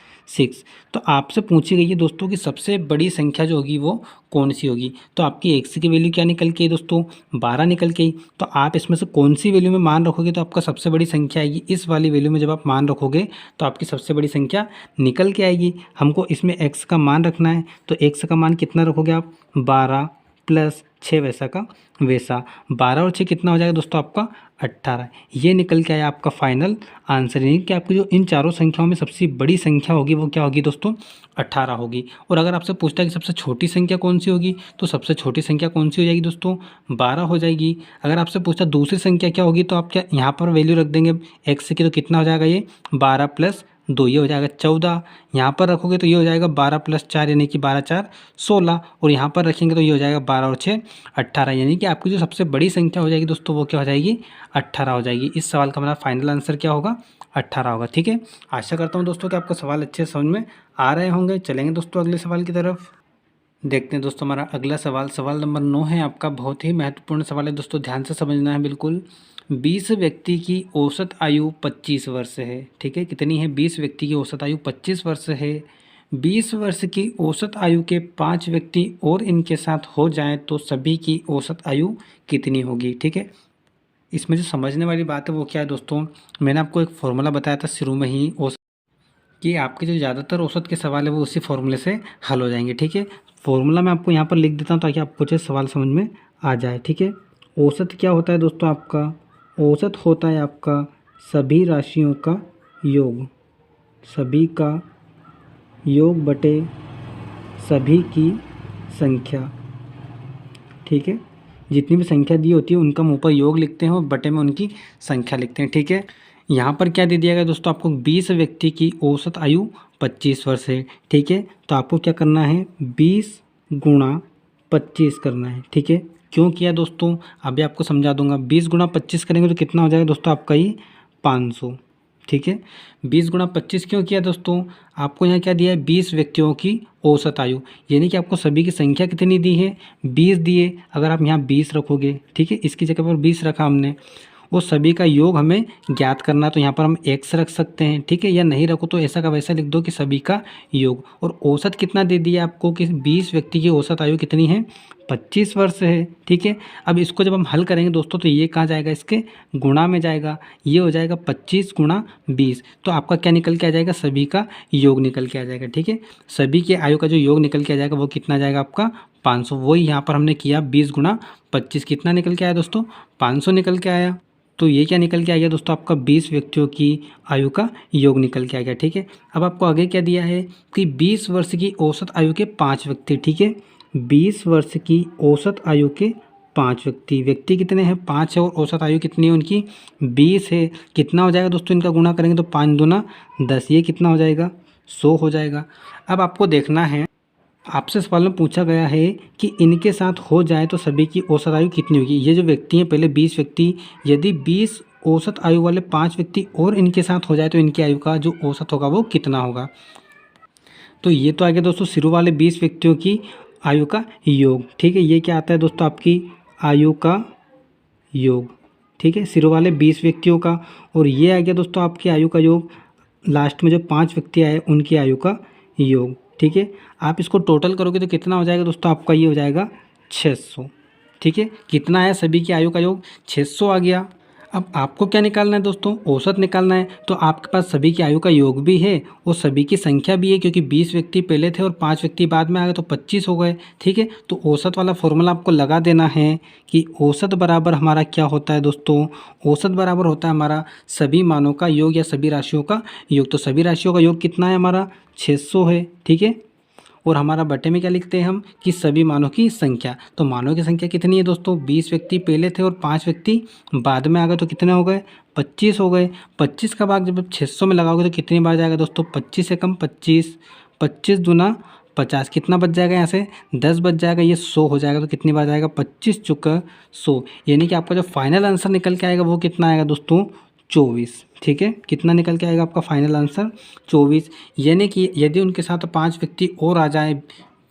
तो आपसे पूछी गई है दोस्तों कि सबसे बड़ी संख्या जो होगी वो कौन सी होगी। तो आपकी x की वैल्यू क्या निकल के आई दोस्तों, 12 निकल के आई। तो आप इसमें से कौन सी वैल्यू में मान रखोगे तो आपका सबसे बड़ी संख्या आएगी। इस वाली वैल्यू में जब आप मान रखोगे तो आपकी सबसे बड़ी संख्या निकल के आएगी। हमको इसमें x का मान रखना है, तो x का मान कितना रखोगे आप, 12 प्लस 6 वैसा का वैसा, 12 और 6 कितना हो जाएगा दोस्तों आपका 18। ये निकल के आया आपका फाइनल आंसर, यानी कि आपकी जो इन चारों संख्याओं में सबसे बड़ी संख्या होगी वो क्या होगी दोस्तों, 18 होगी। और अगर आपसे पूछता है कि सबसे छोटी संख्या कौन सी होगी, तो सबसे छोटी संख्या कौन सी हो जाएगी दोस्तों, 12 हो जाएगी। अगर आपसे पूछता है दूसरी संख्या क्या होगी, तो आप क्या यहाँ पर वैल्यू रख देंगे x की, तो कितना हो जाएगा ये 12 प्लस 2, ये हो जाएगा 14। यहाँ पर रखोगे तो ये हो जाएगा 12 प्लस 4 यानी कि 12 4 16, और यहाँ पर रखेंगे तो ये हो जाएगा 12 और 6 18, यानी कि आपकी जो सबसे बड़ी संख्या हो जाएगी दोस्तों वो क्या हो जाएगी, 18 हो जाएगी। इस सवाल का हमारा फाइनल आंसर क्या होगा, 18 होगा। ठीक है, आशा करता हूँ दोस्तों कि आपको सवाल अच्छे समझ में आ रहे होंगे। चलेंगे दोस्तों अगले सवाल की तरफ, देखते हैं दोस्तों हमारा अगला सवाल। सवाल नंबर 9 है आपका, बहुत ही महत्वपूर्ण सवाल है दोस्तों, ध्यान से समझना है बिल्कुल। 20 व्यक्ति की औसत आयु 25 वर्ष है। ठीक है, कितनी है, 20 व्यक्ति की औसत आयु 25 वर्ष है। 20 वर्ष की औसत आयु के 5 व्यक्ति और इनके साथ हो जाएं तो सभी की औसत आयु कितनी होगी। ठीक है, इसमें जो समझने वाली बात है वो क्या है दोस्तों, मैंने आपको एक फॉर्मूला बताया था शुरू में ही औसत कि आपके जो ज़्यादातर औसत के सवाल है वो उसी फॉर्मूले से हल हो जाएंगे। ठीक है, फॉर्मूला मैं आपको यहाँ पर लिख देता हूँ ताकि आपको जो सवाल समझ में आ जाए। ठीक है, औसत क्या होता है दोस्तों आपका, औसत होता है आपका सभी राशियों का योग, सभी का योग बटे सभी की संख्या। ठीक है, जितनी भी संख्या दी होती है उनका हम ऊपर योग लिखते हैं और बटे में उनकी संख्या लिखते हैं। ठीक है, यहाँ पर क्या दे दिया गया दोस्तों, आपको 20 व्यक्ति की औसत आयु 25 वर्ष है। ठीक है, तो आपको क्या करना है, 20 गुणा 25 करना है। ठीक है, क्यों किया दोस्तों, अभी आपको समझा दूंगा। 20 गुणा 25 करेंगे तो कितना हो जाएगा दोस्तों, आपका ये 500। ठीक है, 20 गुणा 25 क्यों किया दोस्तों, आपको यहाँ क्या दिया है, 20 व्यक्तियों की औसत आयु, यानी कि आपको सभी की संख्या कितनी दी है, 20 दिए। अगर आप यहाँ 20 रखोगे, ठीक है, इसकी जगह पर 20 रखा हमने, वो सभी का योग हमें ज्ञात करना, तो यहाँ पर हम x रख सकते हैं। ठीक है, या नहीं रखो तो ऐसा का वैसा लिख दो कि सभी का योग। और औसत कितना दे दिया आपको कि 20 व्यक्ति की औसत आयु कितनी है, 25 वर्ष है। ठीक है, अब इसको जब हम हल करेंगे दोस्तों तो ये कहाँ जाएगा, इसके गुणा में जाएगा, ये हो जाएगा 25 गुणा 20, तो आपका क्या निकल के आ जाएगा, सभी का योग निकल के आ जाएगा। ठीक है, सभी के आयु का जो योग निकल के आ जाएगा वो कितना जाएगा आपका 500। वही यहाँ पर हमने किया 20 गुणा 25, कितना निकल के आया दोस्तों, 500 निकल के आया। तो ये क्या निकल के आ गया दोस्तों, आपका 20 व्यक्तियों की आयु का योग निकल के आ गया। ठीक है, अब आपको आगे क्या दिया है कि 20 वर्ष की औसत आयु के 5 व्यक्ति। ठीक है, 20 वर्ष की औसत आयु के 5 व्यक्ति, व्यक्ति कितने हैं, 5 है, और औसत आयु कितनी है उनकी, 20 है। कितना हो जाएगा दोस्तों, इनका गुणा करेंगे तो 5 दूना 10, ये कितना हो जाएगा, 100 हो जाएगा। अब आपको देखना है, आपसे सवाल में पूछा गया है कि इनके साथ हो जाए तो सभी की औसत आयु कितनी होगी। ये जो व्यक्ति हैं, पहले 20 व्यक्ति, यदि 20 औसत आयु वाले 5 व्यक्ति और इनके साथ हो जाए तो इनकी आयु का जो औसत होगा वो कितना होगा। तो ये तो आ गया दोस्तों शुरू वाले 20 व्यक्तियों की आयु का योग। ठीक है, ये क्या आता है दोस्तों, आपकी आयु का योग। ठीक है, शुरू वाले 20 व्यक्तियों का, और ये आ गया दोस्तों आपकी आयु का योग, लास्ट में जो 5 व्यक्ति आए उनकी आयु का योग। ठीक है, आप इसको टोटल करोगे तो कितना हो जाएगा दोस्तों, आपका ये हो जाएगा 600। ठीक है, कितना आया, सभी की आयु का योग 600 आ गया। अब आपको क्या निकालना है दोस्तों, औसत निकालना है। तो आपके पास सभी की आयु का योग भी है और सभी की संख्या भी है, क्योंकि 20 व्यक्ति पहले थे और 5 व्यक्ति बाद में आ गए तो 25 हो गए। ठीक है, तो औसत वाला फॉर्मूला आपको लगा देना है कि औसत बराबर हमारा क्या होता है दोस्तों, औसत बराबर होता है हमारा सभी मानों का योग या सभी राशियों का योग। तो सभी राशियों का योग कितना है हमारा, 600 है। ठीक है, और हमारा बटे में क्या लिखते हैं हम कि सभी मानों की संख्या। तो मानों की संख्या कितनी है दोस्तों, 20 व्यक्ति पहले थे और 5 व्यक्ति बाद में आ गए तो कितने हो गए, 25 हो गए। 25 का भाग जब 600 में लगाओगे तो कितनी बार जाएगा दोस्तों, 25 से कम 25, 25 दूना 50, कितना बच जाएगा, यहाँ से 10 बच जाएगा, ये 100 हो जाएगा। तो कितनी बार जाएगा, 25 चुका 100, यानी कि आपका जो फाइनल आंसर निकल के आएगा वो कितना आएगा दोस्तों, 24। ठीक है, कितना निकल के आएगा आपका फाइनल आंसर, 24। यानी कि यदि उनके साथ 5 व्यक्ति और आ जाए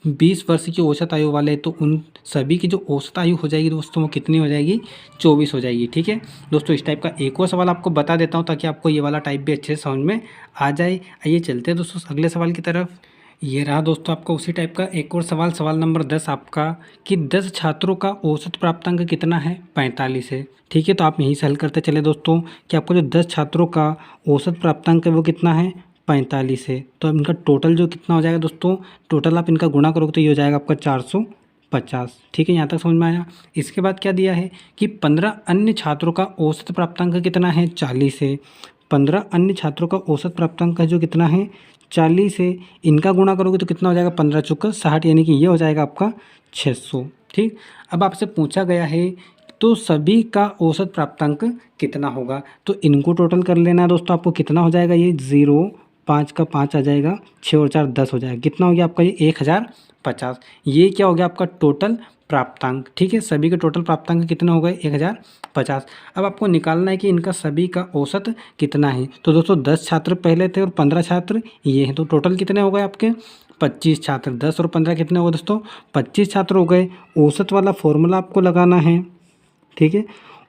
20 वर्ष की औसत आयु वाले, तो उन सभी की जो औसत आयु हो जाएगी दोस्तों वो कितनी हो जाएगी, 24 हो जाएगी। ठीक है दोस्तों, इस टाइप का एक और सवाल आपको बता देता हूँ ताकि आपको ये वाला टाइप भी अच्छे से समझ में आ जाए। आइए चलते हैं दोस्तों अगले सवाल की तरफ। ये रहा दोस्तों आपका उसी टाइप का एक और सवाल, सवाल नंबर 10 आपका कि 10 छात्रों का औसत प्राप्तांक कितना है, 45 है। ठीक है, तो आप यहीं से हल करते चले दोस्तों कि आपको जो 10 छात्रों का औसत प्राप्तांक है वो कितना है, 45 है। तो इनका टोटल जो कितना हो जाएगा दोस्तों, टोटल आप इनका गुणा करोगे तो ये हो जाएगा आपका 450। ठीक है, यहाँ तक समझ में आया। इसके बाद क्या दिया है कि 15 अन्य छात्रों का औसत प्राप्तांक कितना है, 40 है। 15 अन्य छात्रों का औसत प्राप्तांक जो कितना है, 40 है। इनका गुणा करोगे तो कितना हो जाएगा, 15 चौका 60, यानी कि ये हो जाएगा आपका 600। ठीक, अब आपसे पूछा गया है तो सभी का औसत प्राप्तांक कितना होगा, तो इनको टोटल कर लेना है दोस्तों। आपको कितना हो जाएगा, ये 0, 5 का 5 आ जाएगा, 6 और 4 10 हो जाएगा। कितना हो गया आपका, ये 1050। ये क्या हो गया आपका टोटल प्राप्तांक। ठीक है, सभी के टोटल प्राप्तांक कितने हो गए, 1050। अब आपको निकालना है कि इनका सभी का औसत कितना है। तो दोस्तों 10 छात्र पहले थे और 15 छात्र ये हैं, तो टोटल कितने हो गए आपके, 25 छात्र। 10 और 15 कितने हो गए दोस्तों, 25 छात्र हो गए। औसत वाला फॉर्मूला आपको लगाना है। ठीक है,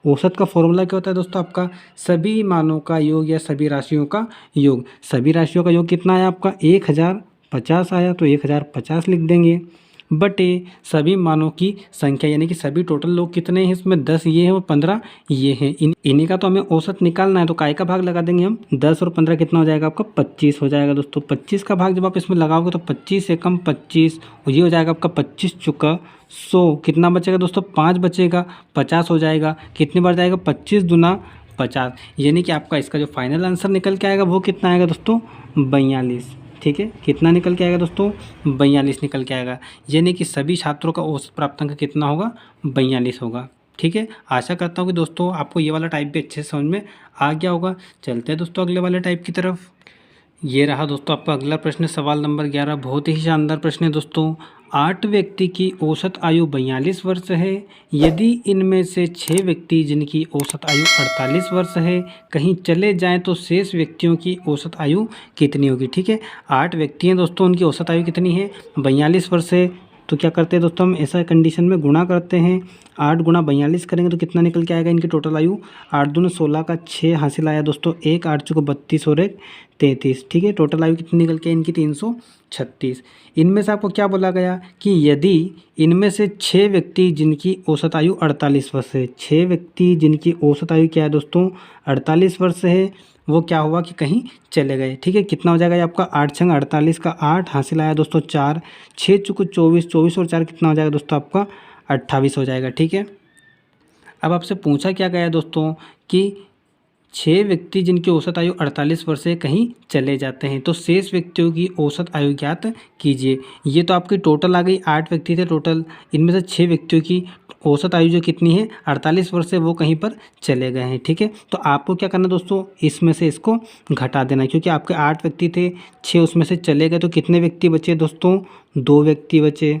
औसत का फॉर्मूला क्या होता है दोस्तों, आपका सभी मानों का योग या सभी राशियों का योग। सभी राशियों का योग कितना आया आपका, 1050 आया, तो 1050 लिख देंगे, बटे सभी मानों की संख्या, यानी कि सभी टोटल लोग कितने हैं इसमें, 10 ये हैं और 15 ये हैं। इन्हीं का तो हमें औसत निकालना है, तो काय का भाग लगा देंगे हम, 10 और 15 कितना हो जाएगा आपका, 25 हो जाएगा दोस्तों। 25 का भाग जब आप इसमें लगाओगे तो 25 से कम 25, और ये हो जाएगा आपका 25 चुका 100, कितना बचेगा दोस्तों, 5 बचेगा, 50 हो जाएगा। कितनी बार जाएगा, 25 दूना 50, यानी कि आपका इसका जो फाइनल आंसर निकल के आएगा वो कितना आएगा दोस्तों, 42। ठीक है, कितना निकल के आएगा दोस्तों, 42 निकल के आएगा, यानी कि सभी छात्रों का औसत प्राप्तांक कितना होगा, 42 होगा। ठीक है। आशा करता हूँ कि दोस्तों आपको ये वाला टाइप भी अच्छे से समझ में आ गया होगा। चलते हैं दोस्तों अगले वाले टाइप की तरफ। ये रहा दोस्तों आपका अगला प्रश्न, सवाल नंबर 11। बहुत ही शानदार प्रश्न है दोस्तों। 8 व्यक्ति की औसत आयु 42 वर्ष है। यदि इनमें से 6 व्यक्ति जिनकी औसत आयु 48 वर्ष है कहीं चले जाएं तो शेष व्यक्तियों की औसत आयु कितनी होगी। ठीक है, 8 व्यक्ति हैं दोस्तों, उनकी औसत आयु कितनी है, 42 वर्ष है। तो क्या करते हैं दोस्तों, हम ऐसा कंडीशन में गुणा करते हैं। 8 गुणा 42 करेंगे तो कितना निकल के आएगा इनकी टोटल आयु। 8 दूनी 16 का 6 हासिल आया दोस्तों, 1 8 चौको 32 और 1 33। ठीक है, टोटल आयु कितनी निकल के इनकी 336। इनमें से आपको क्या बोला गया कि यदि इनमें से 6 व्यक्ति जिनकी औसत आयु 48 वर्ष है, 6 व्यक्ति जिनकी औसत आयु क्या है दोस्तों 48 वर्ष है, वो क्या हुआ कि कहीं चले गए। ठीक है, कितना हो जाएगा ये आपका 8 छंग 48 का 8 हासिल आया दोस्तों 4, 6 चुको 24, 24 और 4 कितना हो जाएगा दोस्तों आपका 28 हो जाएगा। ठीक है, अब आपसे पूछा क्या गया दोस्तों कि 6 व्यक्ति जिनकी औसत आयु 48 वर्ष से कहीं चले जाते हैं तो शेष व्यक्तियों की औसत आयु ज्ञात कीजिए। ये तो आपकी टोटल आ गई, 8 व्यक्ति थे टोटल, इनमें से 6 व्यक्तियों की औसत आयु जो कितनी है 48 वर्ष से वो कहीं पर चले गए हैं। ठीक है, तो आपको क्या करना दोस्तों, इसमें से इसको घटा देना, क्योंकि आपके 8 व्यक्ति थे, 6 उसमें से चले गए तो कितने व्यक्ति बचे दोस्तों, 2 व्यक्ति बचे।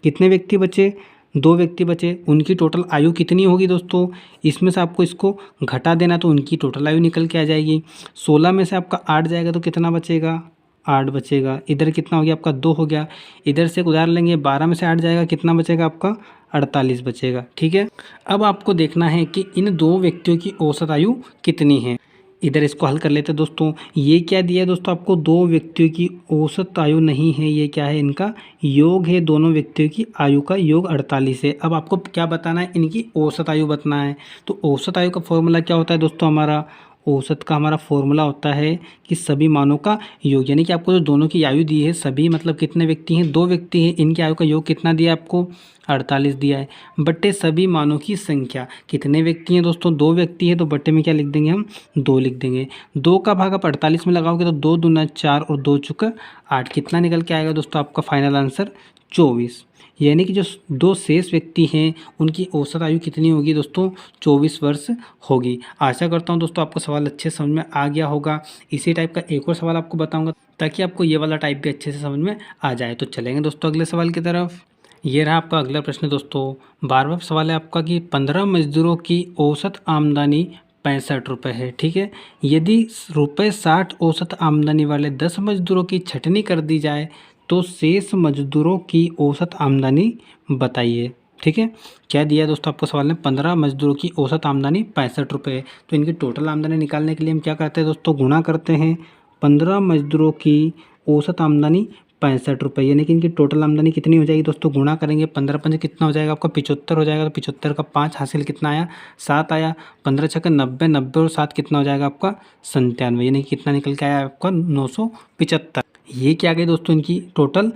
कितने व्यक्ति बचे, 2 व्यक्ति बचे। उनकी टोटल आयु कितनी होगी दोस्तों, इसमें से आपको इसको घटा देना तो उनकी टोटल आयु निकल के आ जाएगी। 16 में से आपका 8 जाएगा तो कितना बचेगा, 8 बचेगा। इधर कितना हो गया आपका 2 हो गया। इधर से एक उदाहरण लेंगे, 12 में से 8 जाएगा, कितना बचेगा आपका 48 बचेगा। ठीक है, अब आपको देखना है कि इन 2 व्यक्तियों की औसत आयु कितनी है। इधर इसको हल कर लेते हैं दोस्तों। ये क्या दिया है दोस्तों आपको, 2 व्यक्तियों की औसत आयु नहीं है, ये क्या है इनका योग है, दोनों व्यक्तियों की आयु का योग 48 है। अब आपको क्या बताना है, इनकी औसत आयु बताना है। तो औसत आयु का फॉर्मूला क्या होता है दोस्तों, हमारा औसत का हमारा फॉर्मूला होता है कि सभी मानों का योग, यानी कि आपको जो दोनों की आयु दी है, सभी मतलब कितने व्यक्ति हैं, 2 व्यक्ति हैं, इनकी आयु का योग कितना दिया आपको 48 दिया है, बट्टे सभी मानों की संख्या। कितने व्यक्ति हैं दोस्तों, 2 व्यक्ति है तो बट्टे में क्या लिख देंगे हम 2 लिख देंगे। 2 का भाग आप 48 में लगाओगे तो 2 दूना 4 और 2 चुका 8, कितना निकल के आएगा दोस्तों आपका फाइनल आंसर 24। यानी कि जो 2 शेष व्यक्ति हैं उनकी औसत आयु कितनी होगी दोस्तों 24 वर्ष होगी। आशा करता हूं दोस्तों आपको सवाल अच्छे समझ में आ गया होगा। इसी टाइप का एक और सवाल आपको बताऊंगा ताकि आपको ये वाला टाइप भी अच्छे से समझ में आ जाए। तो चलेंगे दोस्तों अगले सवाल की तरफ। ये रहा आपका अगला प्रश्न दोस्तों। 12वां सवाल है आपका कि 15 मजदूरों की औसत आमदनी 65 रुपये है। ठीक है, यदि ₹60 औसत आमदनी वाले 10 मजदूरों की छँटनी कर दी जाए तो शेष मजदूरों की औसत आमदनी बताइए। ठीक है, क्या दिया है दोस्तों आपको सवाल में, 15 मजदूरों की औसत आमदनी 65 रुपये है। तो इनकी टोटल आमदनी निकालने के लिए हम क्या करते हैं दोस्तों, गुणा करते हैं। 15 मजदूरों की औसत आमदनी 65 रुपये, यानी कि इनकी टोटल आमदनी कितनी हो जाएगी दोस्तों, गुणा करेंगे 15 पंजे कितना हो जाएगा आपका 75 हो जाएगा। तो 75 का 5 हासिल कितना आया 7 आया, 15 छक्के 90, 90 और 7 कितना हो जाएगा आपका 97, यानी कि कितना निकल के आया आपका 975। ये क्या आ गई दोस्तों इनकी टोटल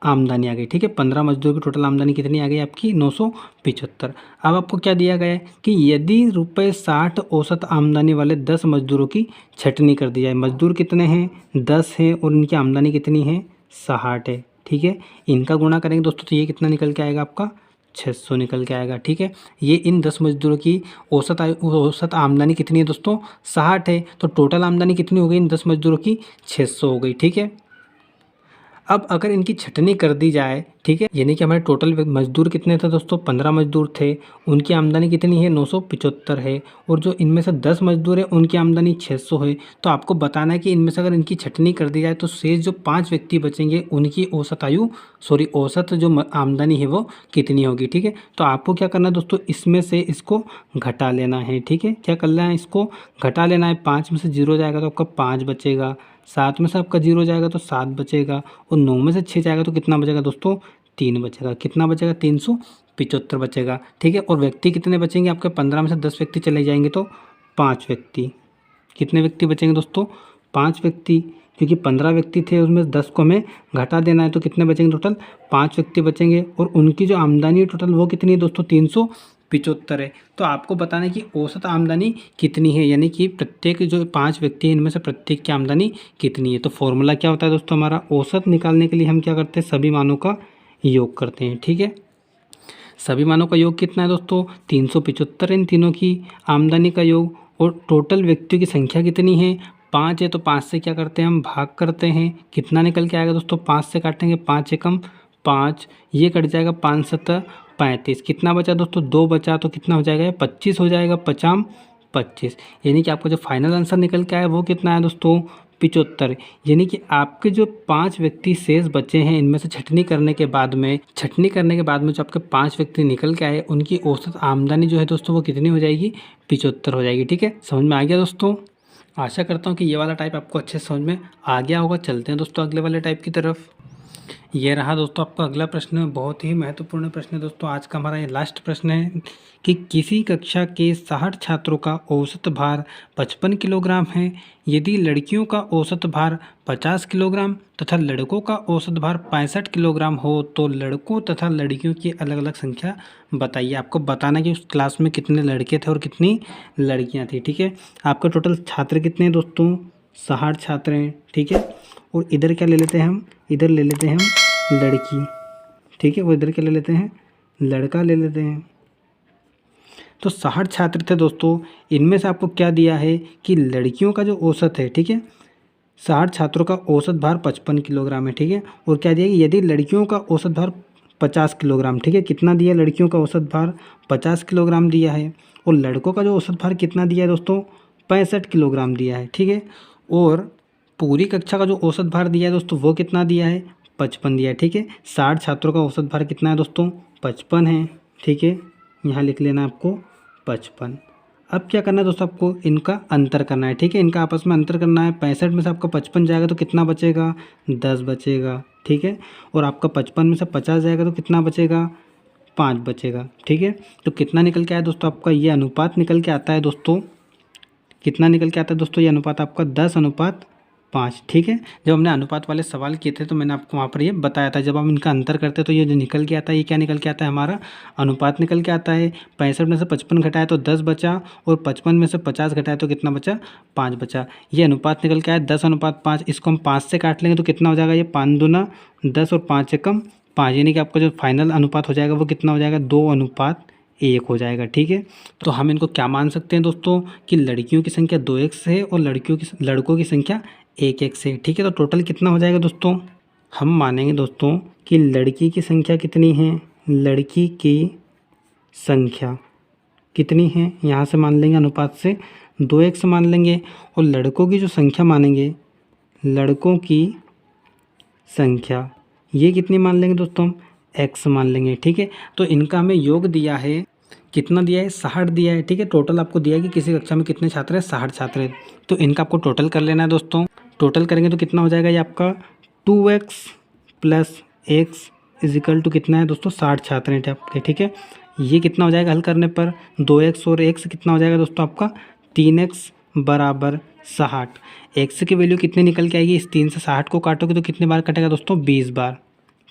आमदनी आ गई। ठीक है, 15 मजदूर की टोटल आमदनी कितनी आ गई आपकी 975। अब आपको क्या दिया गया है कि यदि ₹60 औसत आमदनी वाले 10 मजदूरों की छँटनी कर दी जाए। मजदूर कितने हैं 10 हैं और इनकी आमदनी कितनी है 60 है। ठीक है, इनका गुणा करेंगे दोस्तों तो ये कितना निकल के आएगा आपका 600 निकल के आएगा। ठीक है, ये इन 10 मजदूरों की औसत आमदनी कितनी है दोस्तों 60 है, तो टोटल आमदनी कितनी हो गई इन 10 मजदूरों की 600 हो गई। ठीक है, अब अगर इनकी छँटनी कर दी जाए, ठीक है, यानी कि हमारे टोटल मजदूर कितने थे दोस्तों 15 मजदूर थे, उनकी आमदनी कितनी है 975 है, और जो इनमें से 10 मजदूर है उनकी आमदनी 600 है। तो आपको बताना है कि इनमें से अगर इनकी छँटनी कर दी जाए तो शेष जो 5 व्यक्ति बचेंगे उनकी औसत जो आमदनी है वो कितनी होगी। ठीक है, तो आपको क्या करना है दोस्तों, इसमें से इसको घटा लेना है। ठीक है, क्या करना है, इसको घटा लेना है। 5 में से 0 जाएगा तो आपका 5 बचेगा, 7 में से आपका 0 जाएगा तो 7 बचेगा, और 9 में से 6 जाएगा तो कितना बचेगा दोस्तों 3 बचेगा। कितना बचेगा 375 बचेगा। ठीक है, और व्यक्ति कितने बचेंगे आपके 15 में से 10 व्यक्ति चले जाएंगे तो 5 व्यक्ति। कितने व्यक्ति बचेंगे दोस्तों 5 व्यक्ति, क्योंकि 15 व्यक्ति थे उसमें 10 को हमें घटा देना है, तो कितने बचेंगे टोटल 5 व्यक्ति बचेंगे। और उनकी जो आमदनी है टोटल वो कितनी है दोस्तों 375 है। तो आपको बताना है कि औसत आमदनी कितनी है, यानी कि प्रत्येक जो 5 व्यक्ति हैं इनमें से प्रत्येक की आमदनी कितनी है। तो फॉर्मूला क्या होता है दोस्तों, हमारा औसत निकालने के लिए हम क्या करते हैं, सभी मानों का योग करते हैं। ठीक है, सभी मानों का योग कितना है दोस्तों 375, इन तीनों की आमदनी का योग। और टोटल व्यक्तियों की संख्या कितनी है 5 है, तो 5 से क्या करते हैं हम भाग करते हैं, कितना निकल के आएगा दोस्तों 5 से काटेंगे 5 एकम 5, ये कट जाएगा 5 सत्तर 35, कितना बचा दोस्तों 2 बचा, तो कितना हो जाएगा 25 हो जाएगा, 50 25, यानी कि आपका जो फाइनल आंसर निकल के आया वो कितना है दोस्तों 75। यानी कि आपके जो 5 व्यक्ति शेष बचे हैं इनमें से छटनी करने के बाद में जो आपके 5 व्यक्ति निकल के आए उनकी औसत आमदनी जो है दोस्तों वो कितनी हो जाएगी 75 हो जाएगी। ठीक है, समझ में आ गया दोस्तों। आशा करता हूँ कि ये वाला टाइप आपको अच्छे से समझ में आ गया होगा। चलते हैं दोस्तों अगले वाले टाइप की तरफ। ये रहा दोस्तों आपका अगला प्रश्न, बहुत ही महत्वपूर्ण प्रश्न है दोस्तों। आज का हमारा ये लास्ट प्रश्न है कि किसी कक्षा के 60 छात्रों का औसत भार 55 किलोग्राम है। यदि लड़कियों का औसत भार 50 किलोग्राम तथा लड़कों का औसत भार 65 किलोग्राम हो तो लड़कों तथा लड़कियों की अलग अलग संख्या बताइए। आपको बताना कि उस क्लास में कितने लड़के थे और कितनी लड़कियाँ थी। ठीक है, आपका टोटल छात्र कितने हैं दोस्तों 60 छात्र हैं। ठीक है, और इधर क्या ले लेते हैं हम, इधर ले लेते हैं हम लड़की। ठीक है, वो इधर क्या ले लेते हैं लड़का ले लेते हैं। तो 60 छात्र थे दोस्तों, इनमें से आपको क्या दिया है कि लड़कियों का जो औसत है, ठीक है 60 छात्रों का औसत भार 55 किलोग्राम है। ठीक है, और क्या दिया कि यदि लड़कियों का औसत भार 50 किलोग्राम, ठीक है कितना दिया लड़कियों का औसत भार 50 किलोग्राम दिया है, और लड़कों का जो औसत भार कितना दिया है दोस्तों 65 किलोग्राम दिया है। ठीक है, और पूरी कक्षा का जो औसत भार दिया है दोस्तों वो कितना दिया है 55 दिया है। ठीक है, 60 छात्रों का औसत भार कितना है दोस्तों 55 है। ठीक है, यहाँ लिख लेना आपको 55। अब क्या करना है दोस्तों, आपको इनका अंतर करना है। ठीक है, इनका आपस में अंतर करना है। 65 में से आपका 55 जाएगा तो कितना बचेगा 10 बचेगा। ठीक है, और आपका 55 में से 50 जाएगा तो कितना बचेगा 5 बचेगा। ठीक है, तो कितना निकल के आया दोस्तों आपका ये अनुपात निकल के आता है दोस्तों, कितना निकल के आता है दोस्तों ये अनुपात आपका 10:5। ठीक है, जब हमने अनुपात वाले सवाल किए थे तो मैंने आपको वहाँ पर ये बताया था, जब हम इनका अंतर करते हैं तो ये जो निकल के आता है ये क्या निकल के आता है हमारा अनुपात निकल के आता है। 65 में से 55 घटाया तो 10 बचा, और 55 में से 50 घटाया तो कितना बचा 5 बचा। ये अनुपात निकल के आया 10:5। इसको हम 5 से काट लेंगे तो कितना हो जाएगा ये 5 दूना 10 और 5 एकम 5, यानी कि आपका जो फाइनल अनुपात हो जाएगा वो कितना हो जाएगा 2:1 हो जाएगा। ठीक है, तो हम इनको क्या मान सकते हैं दोस्तों कि लड़कियों की संख्या 2x है और लड़कों की संख्या 1x है। ठीक है, तो टोटल कितना हो जाएगा दोस्तों, हम मानेंगे दोस्तों कि लड़की की संख्या कितनी है, लड़की की संख्या कितनी है यहाँ से मान लेंगे अनुपात से 2x मान लेंगे, और लड़कों की जो संख्या मानेंगे लड़कों की संख्या ये कितनी मान लेंगे दोस्तों हम x मान लेंगे। ठीक है, तो इनका हमें योग दिया है, कितना दिया है 60 दिया है। ठीक है, टोटल आपको दिया है कि किसी कक्षा में कितने छात्र हैं 60 छात्र हैं, तो इनका आपको टोटल कर लेना है दोस्तों। टोटल करेंगे तो कितना हो जाएगा ये आपका 2x + x = कितना है दोस्तों 60 छात्र हैं आपके। ठीक है, ये कितना हो जाएगा हल करने पर 2x और x कितना हो जाएगा दोस्तों आपका 3x = 60। x की वैल्यू कितनी निकल के आएगी, इस 3 से 60 को काटोगे तो कितने बार कटेगा दोस्तों 20 बार।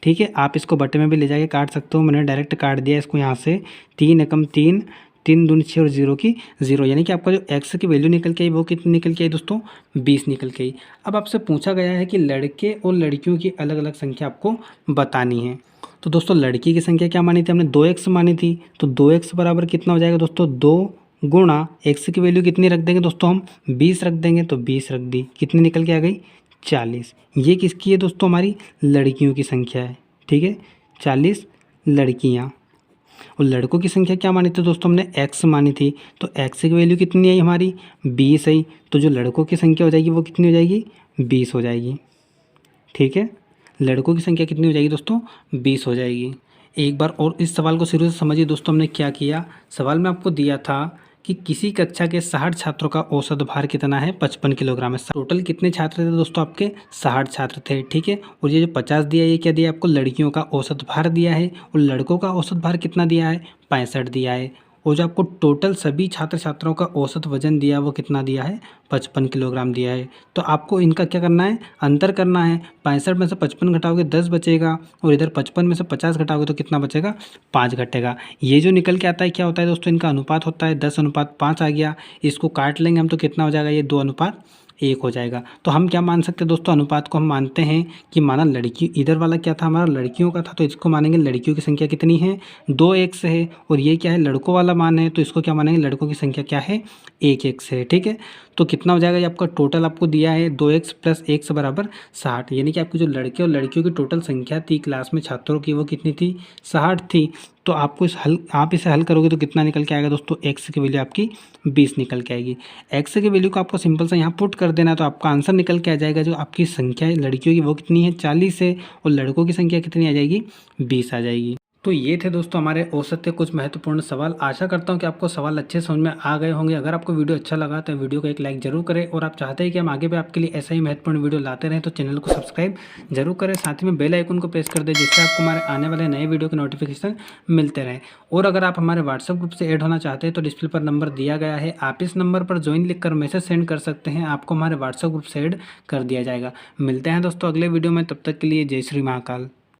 ठीक है, आप इसको बटे में भी ले जाके काट सकते हो, मैंने डायरेक्ट काट दिया इसको यहाँ से 3 एकम 3 3 दूनी 6 और 0 की 0, यानी कि आपका जो x की वैल्यू निकल के आई वो कितनी निकल के आई दोस्तों 20 निकल के आई। अब आपसे पूछा गया है कि लड़के और लड़कियों की अलग अलग संख्या आपको बतानी है। तो दोस्तों लड़की की संख्या क्या मानी थी हमने 2x मानी थी, तो 2x बराबर कितना हो जाएगा दोस्तों 2 गुणा x की वैल्यू कितनी रख देंगे दोस्तों हम 20 रख देंगे, तो 20 रख दी, कितनी निकल के आ गई 40। ये किसकी है दोस्तों हमारी लड़कियों की संख्या है। ठीक है, 40 लड़कियाँ। और लड़कों की संख्या क्या मानी थी दोस्तों हमने x मानी थी, तो x की वैल्यू कितनी आई हमारी 20 आई, तो जो लड़कों की संख्या हो जाएगी वो कितनी हो जाएगी 20 हो जाएगी। ठीक है, लड़कों की संख्या कितनी हो जाएगी दोस्तों 20 हो जाएगी। एक बार और इस सवाल को शुरू से समझिए दोस्तों, हमने क्या किया, सवाल में आपको दिया था कि किसी कक्षा के 60 छात्रों का औसत भार कितना है 55 किलोग्राम है। टोटल कितने छात्र थे दोस्तों आपके 60 छात्र थे। ठीक है, और ये जो 50 दिया ये क्या दिया आपको लड़कियों का औसत भार दिया है, और लड़कों का औसत भार कितना दिया है 65 दिया है, और जो आपको टोटल सभी छात्र छात्राओं का औसत वजन दिया वो कितना दिया है 55 किलोग्राम दिया है। तो आपको इनका क्या करना है अंतर करना है, 65 में से 55 घटाओगे 10 बचेगा, और इधर 55 में से 50 घटाओगे तो कितना बचेगा 5 घटेगा। ये जो निकल के आता है क्या होता है दोस्तों इनका अनुपात होता है 10:5 आ गया, इसको काट लेंगे हम तो कितना हो जाएगा ये 2:5 1 हो जाएगा। तो हम क्या मान सकते हैं दोस्तों, अनुपात को हम मानते हैं कि माना लड़की इधर वाला क्या था हमारा, लड़कियों का था, तो इसको मानेंगे लड़कियों की संख्या कितनी है, 2x है, और ये क्या है लड़कों वाला मान है, तो इसको क्या मानेंगे, लड़कों की संख्या क्या है, 1x है। ठीक है, तो कितना हो जाएगा, ये आपका टोटल आपको दिया है 2x + x बराबर 60, यानी कि आपकी जो लड़के और लड़कियों की टोटल संख्या थी क्लास में छात्रों की, वो कितनी थी, 60 थी। तो आपको आप इसे हल करोगे तो कितना निकल के आएगा दोस्तों, x की वैल्यू आपकी 20 निकल के आएगी। x की वैल्यू को आपको सिंपल सा यहाँ पुट कर देना है, तो आपका आंसर निकल के आ जाएगा, जो आपकी संख्या है लड़कियों की वो कितनी है, 40 है, और लड़कों की संख्या कितनी आ जाएगी, 20 आ जाएगी। तो ये थे दोस्तों हमारे औसत के कुछ महत्वपूर्ण सवाल। आशा करता हूँ कि आपको सवाल अच्छे समझ में आ गए होंगे। अगर आपको वीडियो अच्छा लगा तो वीडियो को एक लाइक जरूर करें, और आप चाहते हैं कि हम आगे भी आपके लिए ऐसा ही महत्वपूर्ण वीडियो लाते रहें तो चैनल को सब्सक्राइब जरूर करें, साथ ही में बेल आइकन को प्रेस कर दें, जिससे आपको हमारे आने वाले नए वीडियो के नोटिफिकेशन मिलते रहें। और अगर आप हमारे व्हाट्सएप ग्रुप से ऐड होना चाहते हैं तो डिस्प्ले पर नंबर दिया गया है, आप इस नंबर पर ज्वाइन लिखकर मैसेज सेंड कर सकते हैं, आपको हमारे व्हाट्सएप ग्रुप से ऐड कर दिया जाएगा। मिलते हैं दोस्तों अगले वीडियो में, तब तक के लिए जय श्री महाकाल।